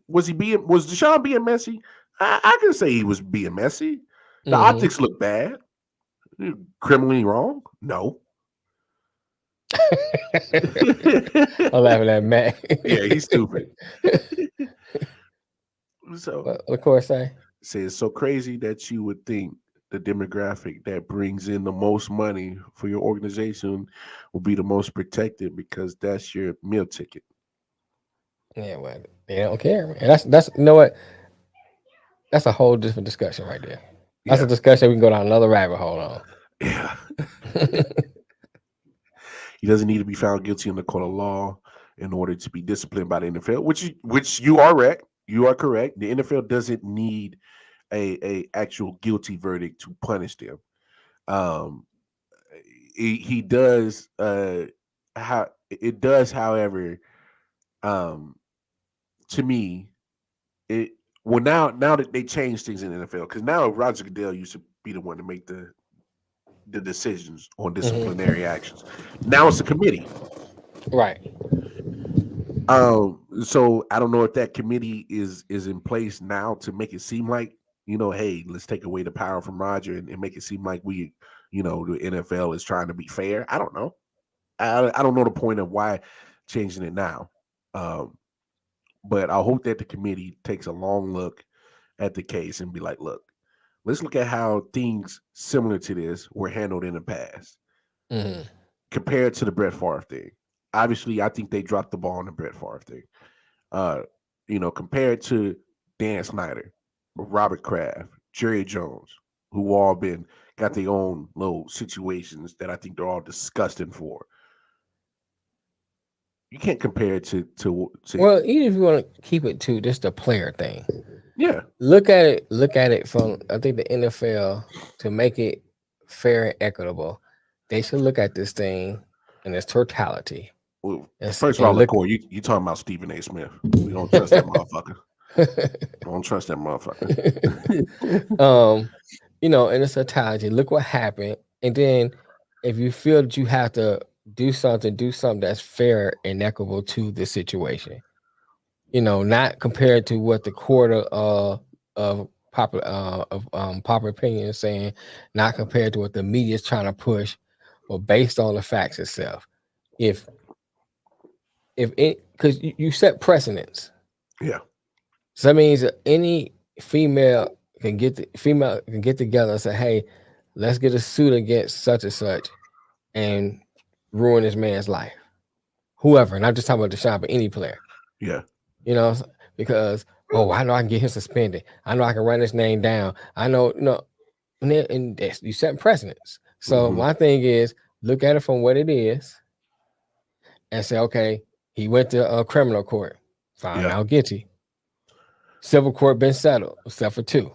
was Deshaun being messy? I can say he was being messy. The optics look bad. Criminally wrong? No. I'm laughing at Matt. Yeah, he's stupid. So, of course, say it's so crazy that you would think the demographic that brings in the most money for your organization will be the most protected because that's your meal ticket. Yeah, well, they don't care, man. That's you know what? That's a whole different discussion right there. That's a discussion we can go down another rabbit hole on. Yeah. He doesn't need to be found guilty in the court of law in order to be disciplined by the NFL, which you are correct. You are correct. The NFL doesn't need a actual guilty verdict to punish them. He does however, to me, now that they changed things in the NFL, because now Roger Goodell used to be the one to make the decisions on disciplinary actions. Now it's a committee. Right. So I don't know if that committee is in place now to make it seem like, hey, let's take away the power from Roger and make it seem like we, the NFL is trying to be fair. I don't know. I don't know the point of why changing it now. But I hope that the committee takes a long look at the case and be like, look, let's look at how things similar to this were handled in the past compared to the Brett Favre thing. Obviously, I think they dropped the ball on the Brett Favre thing. Compared to Dan Snyder, Robert Kraft, Jerry Jones, who all got their own little situations that I think they're all disgusting for. You can't compare it to Well, even if you want to keep it to just the player thing, Yeah. Look at it from, I think, the NFL, to make it fair and equitable. They should look at this thing in its totality. Well, And, first of all, LaCour, you talking about Stephen A. Smith. We don't trust that motherfucker. Don't trust that motherfucker. In its totality, look what happened. And then if you feel that you have to do something that's fair and equitable to the situation. Not compared to what the court of popular opinion is saying, not compared to what the media is trying to push, but based on the facts itself. If it, because you set precedents. Yeah. So that means that any female can get together and say, "Hey, let's get a suit against such and such, and ruin this man's life." Whoever, not just talking about Deshaun, but any player. Yeah. Because I know I can get him suspended. I know I can run his name down. I know, and you set precedents. So my thing is, look at it from what it is, and say, okay, he went to criminal court, found out guilty. Civil court been settled, except for 2.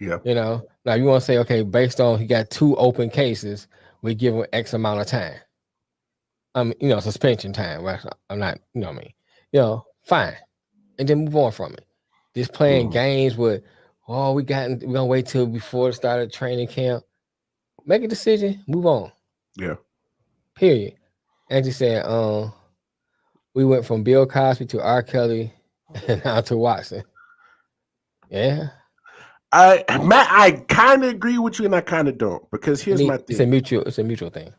Yeah. Now you want to say, okay, based on he got 2 open cases, we give him X amount of time. Suspension time. Right? I'm not, fine. And then move on from it. Just playing games with, we're gonna wait till before the start of training camp. Make a decision, move on. Yeah. Period. And you said, we went from Bill Cosby to R. Kelly and now to Watson. Yeah. Matt, I kind of agree with you and I kind of don't, because here's my thing. It's a mutual thing.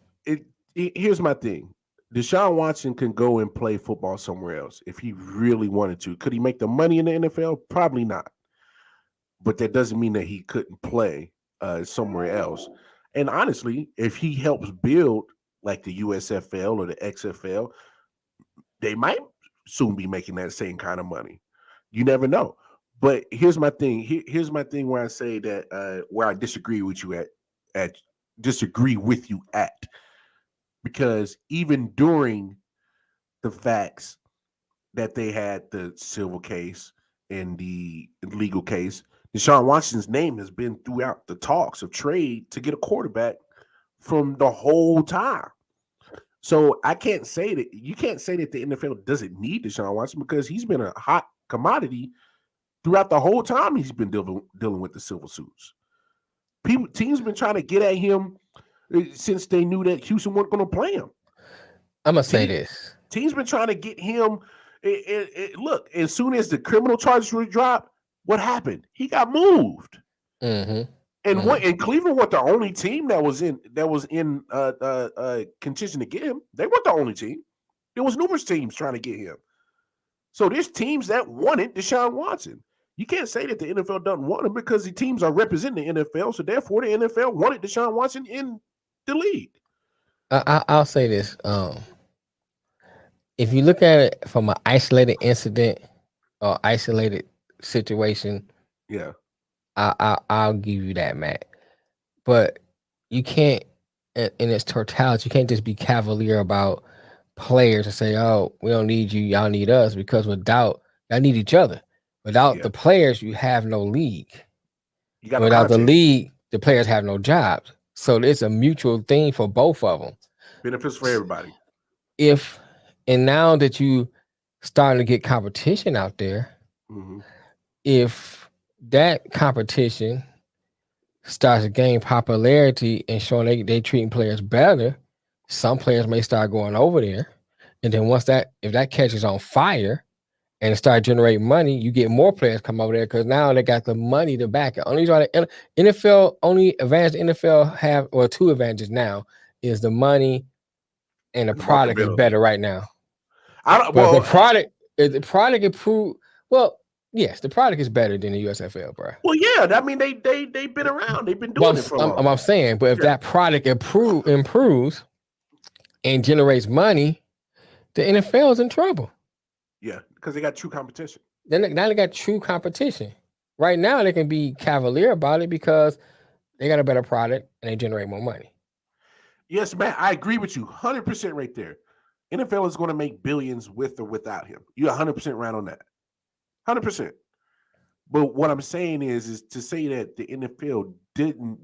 Here's my thing. Deshaun Watson can go and play football somewhere else if he really wanted to. Could he make the money in the NFL? Probably not. But that doesn't mean that he couldn't play somewhere else. And honestly, if he helps build like the USFL or the XFL, they might soon be making that same kind of money. You never know. But here's my thing. Here's my thing where I say that where I disagree with you at. Because even during the facts that they had the civil case and the legal case, Deshaun Watson's name has been throughout the talks of trade to get a quarterback from the whole time. So you can't say that the NFL doesn't need Deshaun Watson, because he's been a hot commodity throughout the whole time he's been dealing with the civil suits. Teams been trying to get at him since they knew that Houston weren't going to play him. I'm gonna say this: teams been trying to get him. Look, as soon as the criminal charges were dropped, what happened? He got moved. And Cleveland was the only team that was in contention to get him. They weren't the only team. There was numerous teams trying to get him. So there's teams that wanted Deshaun Watson. You can't say that the NFL doesn't want him, because the teams are representing the NFL. So therefore, the NFL wanted Deshaun Watson in the league. I'll say this: if you look at it from an isolated incident or isolated situation, yeah, I'll give you that, Matt. But you can't, in its totality, you can't just be cavalier about players and say, "Oh, we don't need you, y'all need us," because y'all need each other. Without the players, you have no league. Without the league, the players have no jobs. So it's a mutual thing for both of them. Benefits for everybody. And now that you starting to get competition out there, if that competition starts to gain popularity and showing they treating players better, some players may start going over there. And then if that catches on fire and start generating money, you get more players come over there, because now they got the money to back it. Only advantage the NFL have, or 2 advantages now, is the money and the product is better right now. The product improved. Well, yes, the product is better than the USFL, bro. Well, yeah, I mean they've been around. They've been doing it for a long. I'm saying, but if that product improves and generates money, the NFL is in trouble. Yeah, because they got true competition. Now they got true competition. Right now they can be cavalier about it because they got a better product and they generate more money. Yes, man, I agree with you 100% right there. NFL is going to make billions with or without him. You're 100% right on that. 100%. But what I'm saying is to say that the NFL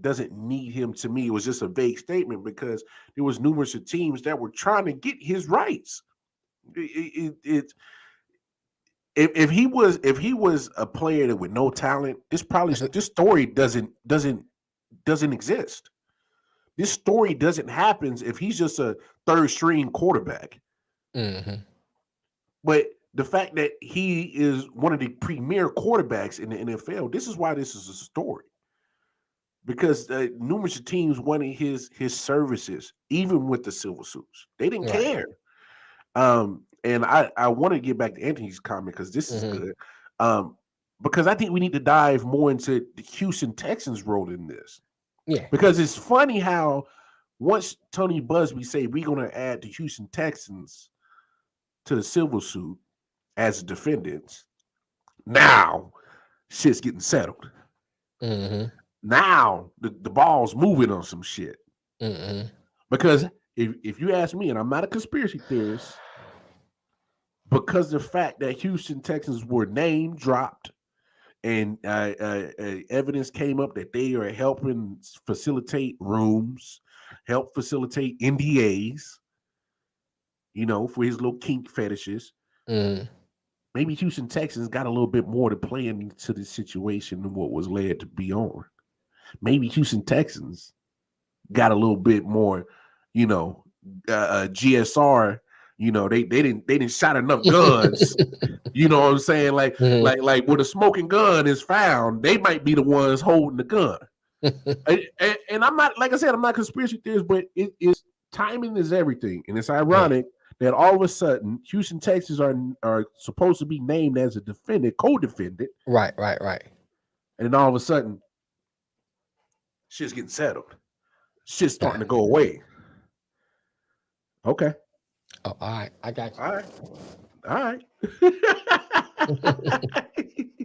doesn't need him. To me, it was just a vague statement because there was numerous of teams that were trying to get his rights. If he was a player that with no talent, this story doesn't exist. This story doesn't happen if he's just a third string quarterback. Mm-hmm. But the fact that he is one of the premier quarterbacks in the NFL, this is why this is a story. Because numerous teams wanted his services, even with the Silver Suits. They didn't care. And I want to get back to Anthony's comment because this is good. Because I think we need to dive more into the Houston Texans' role in this. Yeah. Because it's funny how once Tony Busby say we're going to add the Houston Texans to the Silver Suit as defendants, now shit's getting settled. Mm-hmm. Now the ball's moving on some shit. Mm-hmm. Because if you ask me, and I'm not a conspiracy theorist, because the fact that Houston Texans were name dropped and evidence came up that they are helping facilitate rooms, help facilitate NDAs, for his little kink fetishes. Maybe Houston Texans got a little bit more to play into the situation than what was led to be on. Maybe Houston Texans got a little bit more, GSR. They didn't shot enough guns. You know what I'm saying? Like where the smoking gun is found, they might be the ones holding the gun. and I'm not, like I said, I'm not conspiracy theorist, but it is timing is everything, and it's ironic that all of a sudden Houston Texans are supposed to be named as a defendant, co-defendant. Right. And then all of a sudden, shit's getting settled. Shit's starting to go away. Okay. Oh, all right. I got you. All right.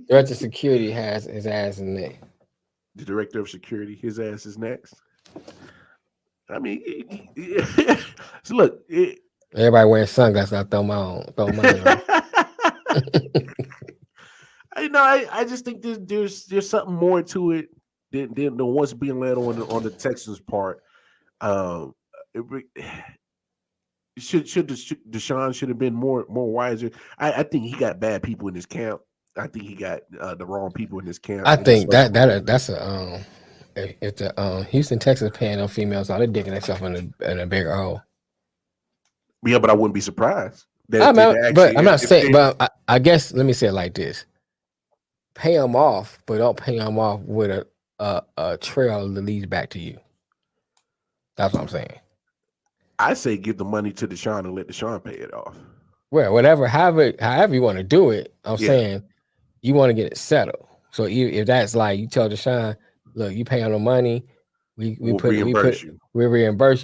Director of Security has his ass in there. The Director of Security, his ass is next. I mean, so look. Everybody wearing sunglasses. I throw mine on. I just think there's something more to it than what's being led on the Texans part. Should Deshaun should have been more wiser. I think he got bad people in his camp. I think he got the wrong people in his camp. I think that's a if the Houston Texans paying no females, they're digging themselves in a bigger hole. Yeah, but I wouldn't be surprised. But I'm not saying. But I guess let me say it like this: pay them off, but don't pay them off with a trail that leads back to you. That's what I'm saying. I say give the money to Deshaun and let Deshaun pay it off. Well, however you want to do it, I'm saying you want to get it settled. So if that's like you tell Deshaun, look, you pay on the money, we reimburse you.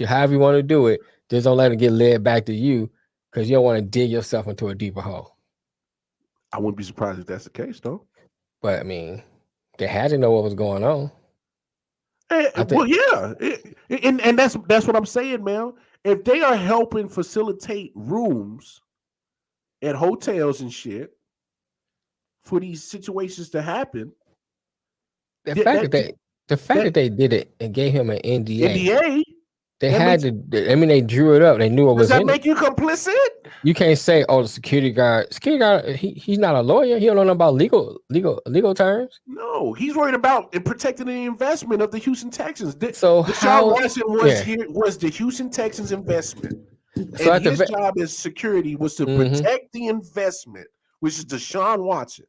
However you want to do it, just don't let it get led back to you because you don't want to dig yourself into a deeper hole. I wouldn't be surprised if that's the case, though. But I mean, they had to know what was going on. And that's what I'm saying, man. If they are helping facilitate rooms at hotels and shit for these situations to happen, the fact that they did it and gave him an NDA, they drew it up. They knew it was. Does that make you complicit? You can't say, "Oh, the security guard, he's not a lawyer. He don't know about legal terms." No, he's worried about protecting the investment of the Houston Texans. So Deshaun Watson was the Houston Texans investment. So and his job as security was to protect the investment, which is Deshaun Watson.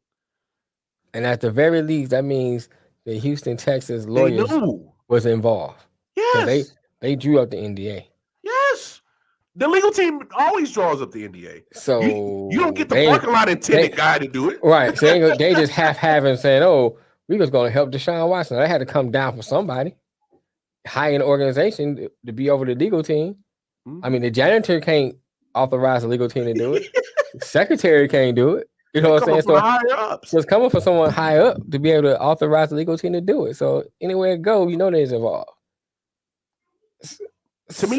And at the very least, that means the Houston Texans lawyers was involved. Yes, they drew up the NDA. Yes. The legal team always draws up the NDA. So you don't get the parking lot attendant guy to do it. Right. So they just having saying, oh, we was going to help Deshaun Watson. They had to come down from somebody. Hire an organization to be over the legal team. I mean, the janitor can't authorize the legal team to do it. The secretary can't do it. You know what I'm saying? So it's coming from someone high up to be able to authorize the legal team to do it. So anywhere it go, they're involved. To me,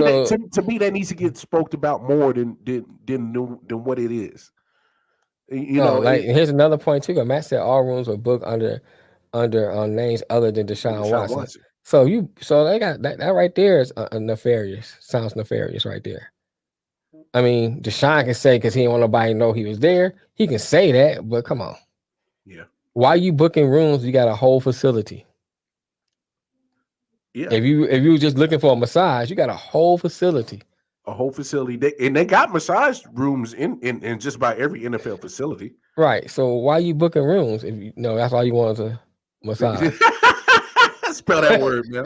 that needs to get spoke about more than what it is. You No, know, like here's another point too. Matt said all rooms were booked under names other than Deshaun Watson. So they got that right there is nefarious. Sounds nefarious right there. I mean, Deshaun can say because he didn't want nobody to know he was there. He can say that, but come on. Yeah. Why you booking rooms? You got a whole facility. Yeah. If you were just looking for a massage, you got a whole facility. A whole facility. They got massage rooms in just about every NFL facility. Right. So why you booking rooms if you know that's all you want to massage? Spell that word, man.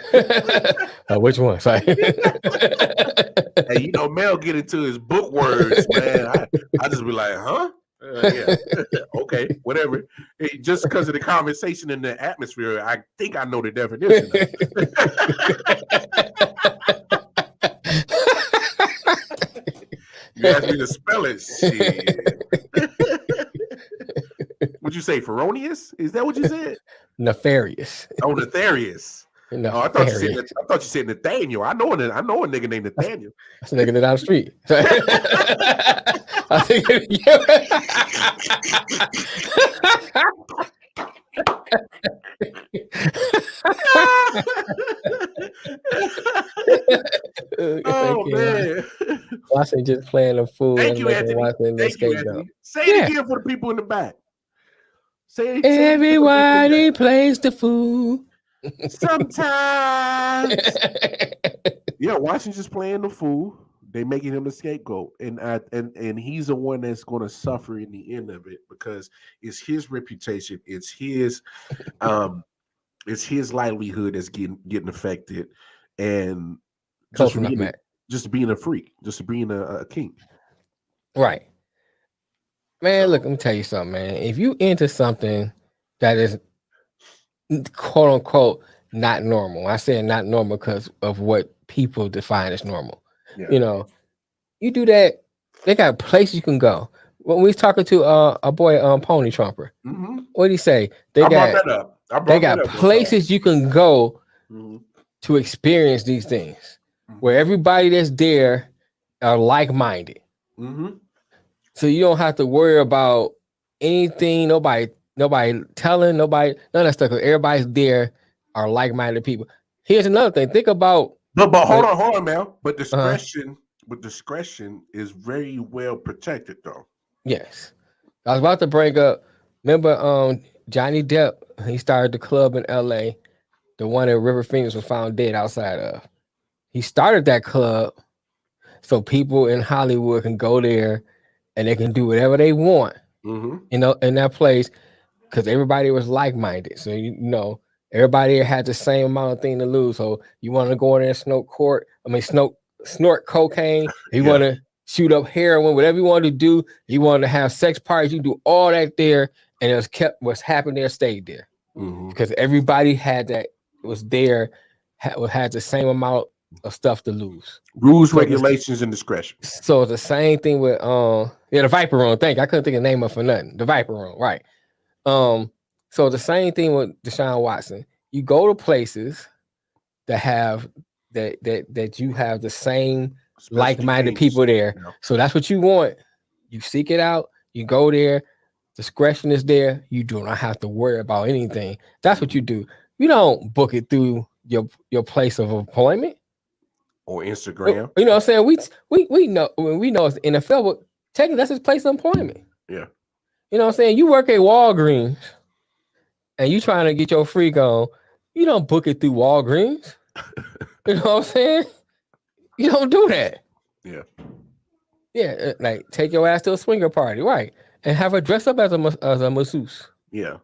Which one? Sorry. Hey, you know, Mel get into his book words, man. I just be like, huh? Yeah. Okay, whatever. Hey, just because of the conversation in the atmosphere, I think I know the definition. You asked me to spell it. Shit. What'd you say? Feronious? Is that what you said? Nefarious. Oh, nefarious. Nefarious. Oh, I thought you said Nathaniel. I know a nigga named Nathaniel. That's a nigga down the street. I think oh man. Watson just playing a fool. Thank you, Anthony. Thank you, Anthony. Say it again for the people in the back. Say everybody plays the fool. Sometimes. Yeah, Washington's playing the fool. They making him the scapegoat, and he's the one that's going to suffer in the end of it because it's his reputation, it's his livelihood that's getting affected, and just being a freak, just being a king. Right, man. Look, let me tell you something, man. If you into something that is quote unquote not normal, I say not normal because of what people define as normal. Yeah. You know, you do that. They got places you can go. When we was talking to a boy, Pony Trumper, what did he say? They got places you can go to experience these things, where everybody that's there are like-minded. So you don't have to worry about anything. Nobody telling nobody none of that stuff. Everybody's there are like-minded people. Here's another thing. Think about. But hold on, man. But discretion is very well protected, though. Yes, I was about to bring up. Remember, Johnny Depp? He started the club in L.A., the one that River Phoenix was found dead outside of. He started that club so people in Hollywood can go there and they can do whatever they want. You know, in that place, because everybody was like-minded. So you know. Everybody had the same amount of thing to lose. So you want to go in there and snort cocaine. You want to shoot up heroin, whatever you want to do. You want to have sex parties. You do all that there, and what's happened there stayed there because everybody had that was there had the same amount of stuff to lose. Rules, regulations, and discretion. So it's the same thing with the Viper Room. I couldn't think of the name of it for nothing. The Viper Room, right? So the same thing with Deshaun Watson. You go to places that have that you have the same like-minded people there. Yeah. So that's what you want. You seek it out. You go there. Discretion is there. You do not have to worry about anything. That's what you do. You don't book it through your place of employment or Instagram. You know what I'm saying? We know it's NFL, but technically that's his place of employment. Yeah. You know what I'm saying? You work at Walgreens. And you trying to get your freak on, you don't book it through Walgreens. You know what I'm saying? You don't do that. Yeah. Yeah, like take your ass to a swinger party, right? And have her dress up as a masseuse. Yeah.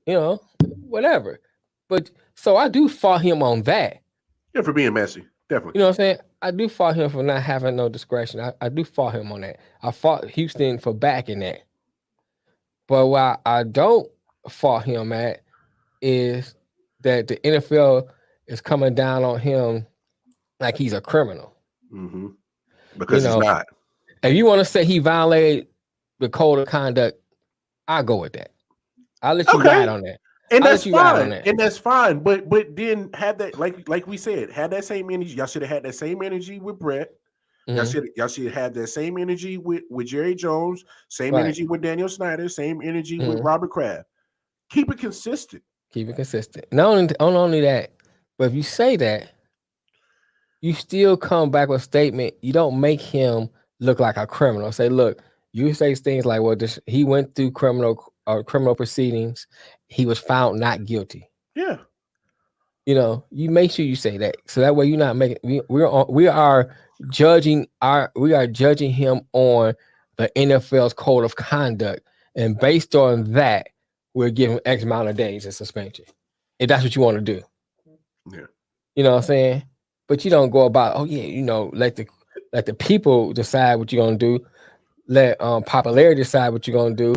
You know, whatever. But so I do fault him on that. Yeah, for being messy. Definitely. You know what I'm saying? I do fault him for not having no discretion. I do fault him on that. I fought Houston for backing that. But while I don't fault him at is that the NFL is coming down on him like he's a criminal. Because he's not. If you want to say he violated the code of conduct, I'll go with that. I'll let you ride on that. And that's fine. And that's fine. But then have that like we said, had that same energy. Y'all should have had that same energy with Brett. Y'all should have that same energy with Jerry Jones, same Right. energy with Daniel Snyder, same energy with Mhm. Robert Kraft. Keep it consistent. Keep it consistent. Not only that, but if you say that, you still come back with a statement. You don't make him look like a criminal. Say, look, you say things like, well, he went through criminal proceedings. He was found not guilty. Yeah. You make sure you say that, so that way you're not making. We are judging him on the NFL's code of conduct, and based on that, we're giving X amount of days of suspension. If that's what you want to do, Yeah. you know what I'm saying. But you don't go about, oh yeah, let the people decide what you're gonna do. Let popularity decide what you're gonna do.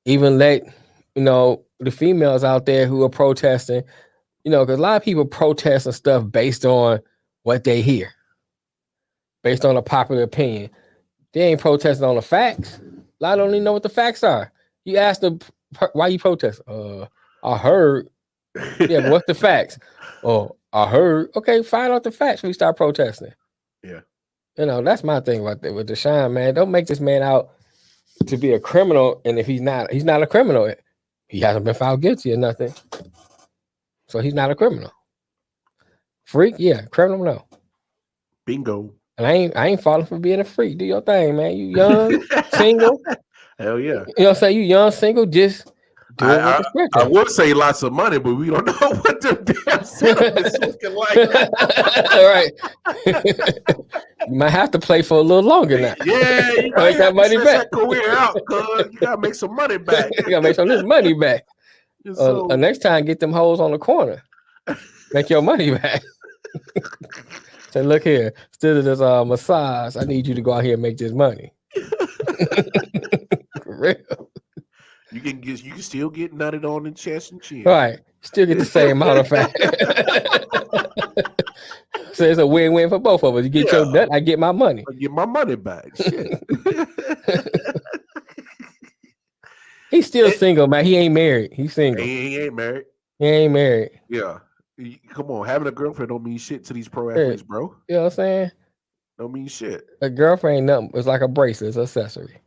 Even let the females out there who are protesting. Because a lot of people protest and stuff based on what they hear, based on a popular opinion. They ain't protesting on the facts. A lot don't even know what the facts are. You ask them, why you protest? I heard. Yeah, but what's the facts? Oh, I heard. Okay, find out the facts when we start protesting. Yeah. That's my thing about that with Deshaun, man. Don't make this man out to be a criminal. And if he's not a criminal. He hasn't been found guilty or nothing. So he's not a criminal. Freak, yeah. Criminal, no. Bingo. And I ain't falling for being a freak. Do your thing, man. You young, single. Hell yeah. You know what I'm saying? You young, single, just do it with the I would say lots of money, but we don't know what the damn settlement's looking like. All right. You might have to play for a little longer now. Yeah, you Make that money back. That career out, cuz you gotta make some money back. You gotta make some of this money back. So, Next time, get them hoes on the corner. Make your money back. Say, look here, instead of this massage, I need you to go out here and make this money. For real. You can still get nutted on the chest and chin. Right. Still get the same amount of fat. So it's a win-win for both of us. You get your nut, I get my money. I get my money back. Shit. He's still single, man. He ain't married. He's single. He ain't married. He ain't married. Yeah. Come on, having a girlfriend don't mean shit to these pro athletes, bro. You know what I'm saying? Don't mean shit. A girlfriend ain't nothing. It's like a bracelet. It's an accessory.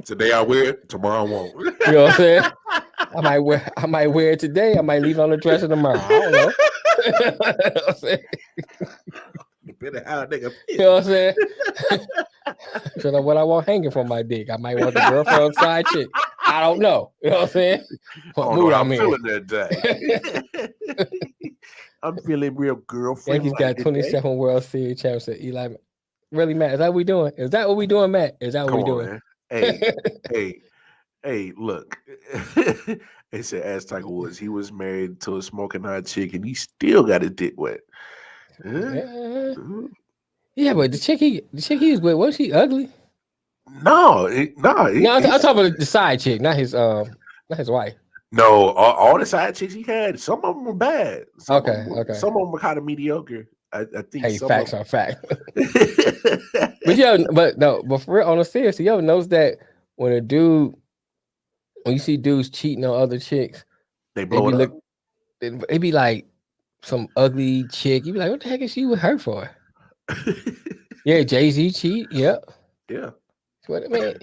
Today I wear it, tomorrow I won't. You know what I'm saying? I might wear it today. I might leave it on the dresser tomorrow. I don't know. You know what I'm saying? Depending how a nigga feel. You know what I'm saying? So what I want hanging from my dick. I might want the girlfriend side chick. I don't know. You know what I'm saying? What mood I'm feeling that day. I'm feeling real girlfriend. Yankees got 27 World Series championships. Eli, really, Matt? Is that what we doing? Is that what we doing, Matt? Is that what we doing? Man. Hey, look. They said as Tiger Woods, he was married to a smoking hot chick and he still got his dick wet. Yeah, but the chick he was with, was she ugly? No, I'm talking about the side chick, not his wife. No, all the side chicks he had, some of them were bad. Okay. Some of them were kind of mediocre. I think. Hey, facts are facts. But for real, on a serious, you ever notice that when you see dudes cheating on other chicks, they blow it up. They be like some ugly chick. You be like, what the heck is she with her for? Yeah, Jay-Z cheat. Yep. Yeah. What I mean,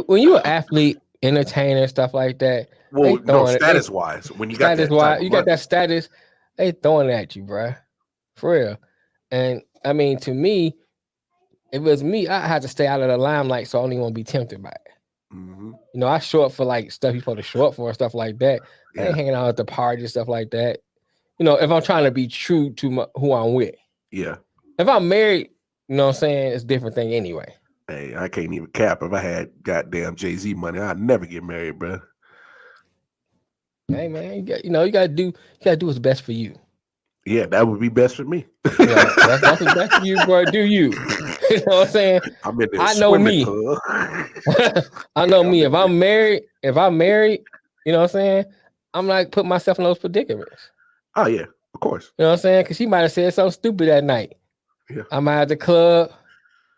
when you an athlete, entertainer, stuff like that. Well, no, status wise, when you got that status, they throwing it at you, bro. For real. And I mean, to me, if it was me, I had to stay out of the limelight, so I don't even want to be tempted by it. Mm-hmm. I show up for like stuff you're supposed to show up for and stuff like that. Yeah. I ain't hanging out at the party and stuff like that. If I'm trying to be true to who I'm with. Yeah. If I'm married, you know what I'm saying, it's a different thing anyway. Hey, I can't even cap. If I had goddamn Jay-Z money, I'd never get married, bro. Hey man, you gotta do what's best for you. Yeah, that would be best for me. That's what's best for you, bro. Do you? You know what I'm saying? I know me. I know me. If I'm married, you know what I'm saying? I'm like putting myself in those predicaments. Oh yeah, of course. You know what I'm saying? Because she might have said something stupid that night. Yeah. I'm at the club.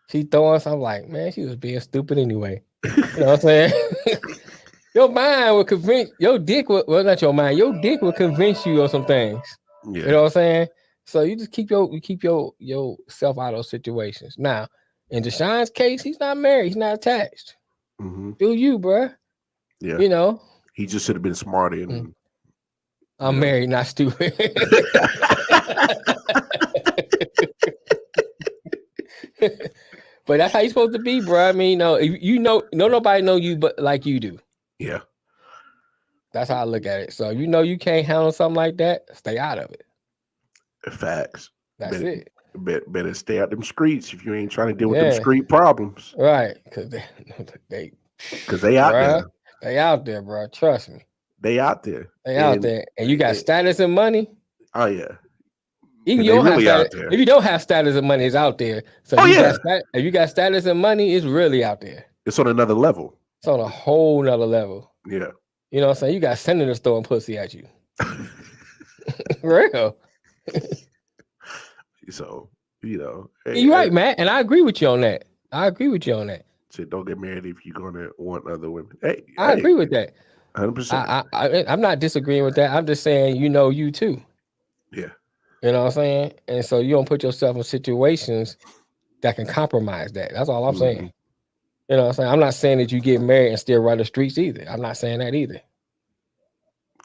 She throwing something like, man, she was being stupid anyway. You know what I'm saying? Your mind will convince your dick. Well, not your mind. Your dick will convince you of some things. Yeah. You know what I'm saying? So you just keep yourself out of those situations. Now, in Deshaun's case, he's not married. He's not attached. Mm-hmm. Do you, bruh? Yeah. You know, He just should have been smarter. And, I'm married, not stupid. But that's how you're supposed to be, bro. I mean, nobody know you but like you do. Yeah. That's how I look at it. So you can't handle something like that, stay out of it. Facts. That's it. Better stay out them streets if you ain't trying to deal with Yeah. them street problems. Right. Because they out there. They out there, bro. Trust me. They out there. Out there. And you got status and money. Oh, yeah. Even you don't have status. If you don't have status and money, it's out there. So if you got status and money, it's really out there. It's on another level. It's on a whole nother level. Yeah. You know what I'm saying? You got senators throwing pussy at you. Real. So, you're right, man. And I agree with you on that. Shit, don't get married if you're gonna want other women. Hey, I agree with that. 100%. I'm not disagreeing with that. I'm just saying, you too. Yeah. You know what I'm saying? And so you don't put yourself in situations that can compromise that. That's all I'm saying. You know what I'm saying? I'm not saying that you get married and still run the streets either. I'm not saying that either.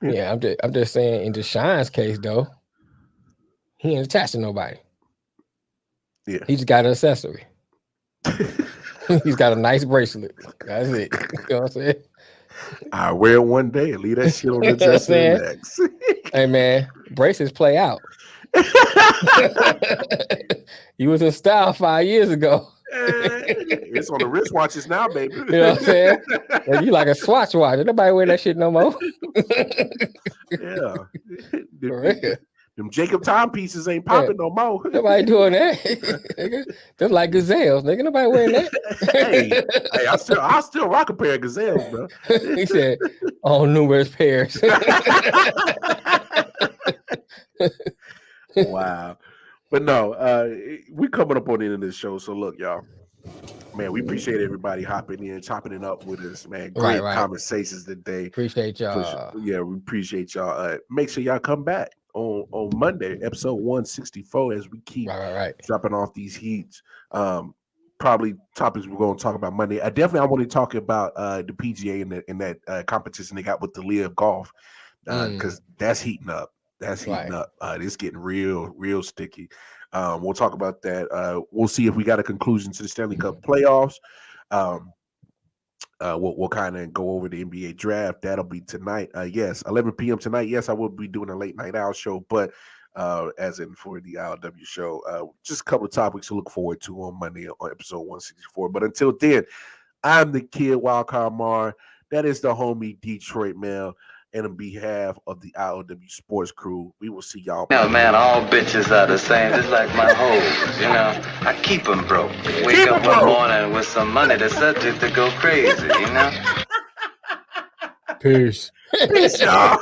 Yeah, I'm just saying in Deshaun's case though, he ain't attached to nobody. Yeah. He just got an accessory. He's got a nice bracelet. That's it. You know what I'm saying? I wear it one day and leave that shit on the dresser next. Hey man, bracelets play out. You was in style 5 years ago. It's on the wristwatches now, baby. You know what I'm saying? And you like a Swatch watch. Nobody wear that shit no more. Yeah. Them Jacob timepieces ain't popping no more. Nobody doing that. They're like gazelles. Nigga, nobody wearing that. hey, I still rock a pair of gazelles, bro. He said, "On numerous pairs." Wow. But no, we coming up on the end of this show. So look, y'all. Man, we appreciate everybody hopping in, chopping it up with us, man. Great conversations today. Appreciate y'all. Yeah, we appreciate y'all. Make sure y'all come back on Monday, episode 164, as we keep dropping off these heats. Probably topics we're going to talk about Monday. I want to talk about the PGA and that competition they got with the Live Golf, because that's heating up. That's heating up. It's getting real sticky. We'll talk about that. We'll see if we got a conclusion to the Stanley Cup playoffs. We'll kind of go over the NBA draft. That'll be tonight. Yes, 11 p.m. tonight. Yes, I will be doing a late night owl show, but as in for the I.O.W. show, just a couple of topics to look forward to on Monday on episode 164. But until then, I'm the kid Wildcard Mar. That is the homie Detroit Mail. And on behalf of the I.O.W. sports crew, we will see y'all. No, man, all bitches are the same, just like my hoes, you know. I keep them broke. Wake up one morning with some money, the subject to go crazy, you know. Peace. Peace, y'all.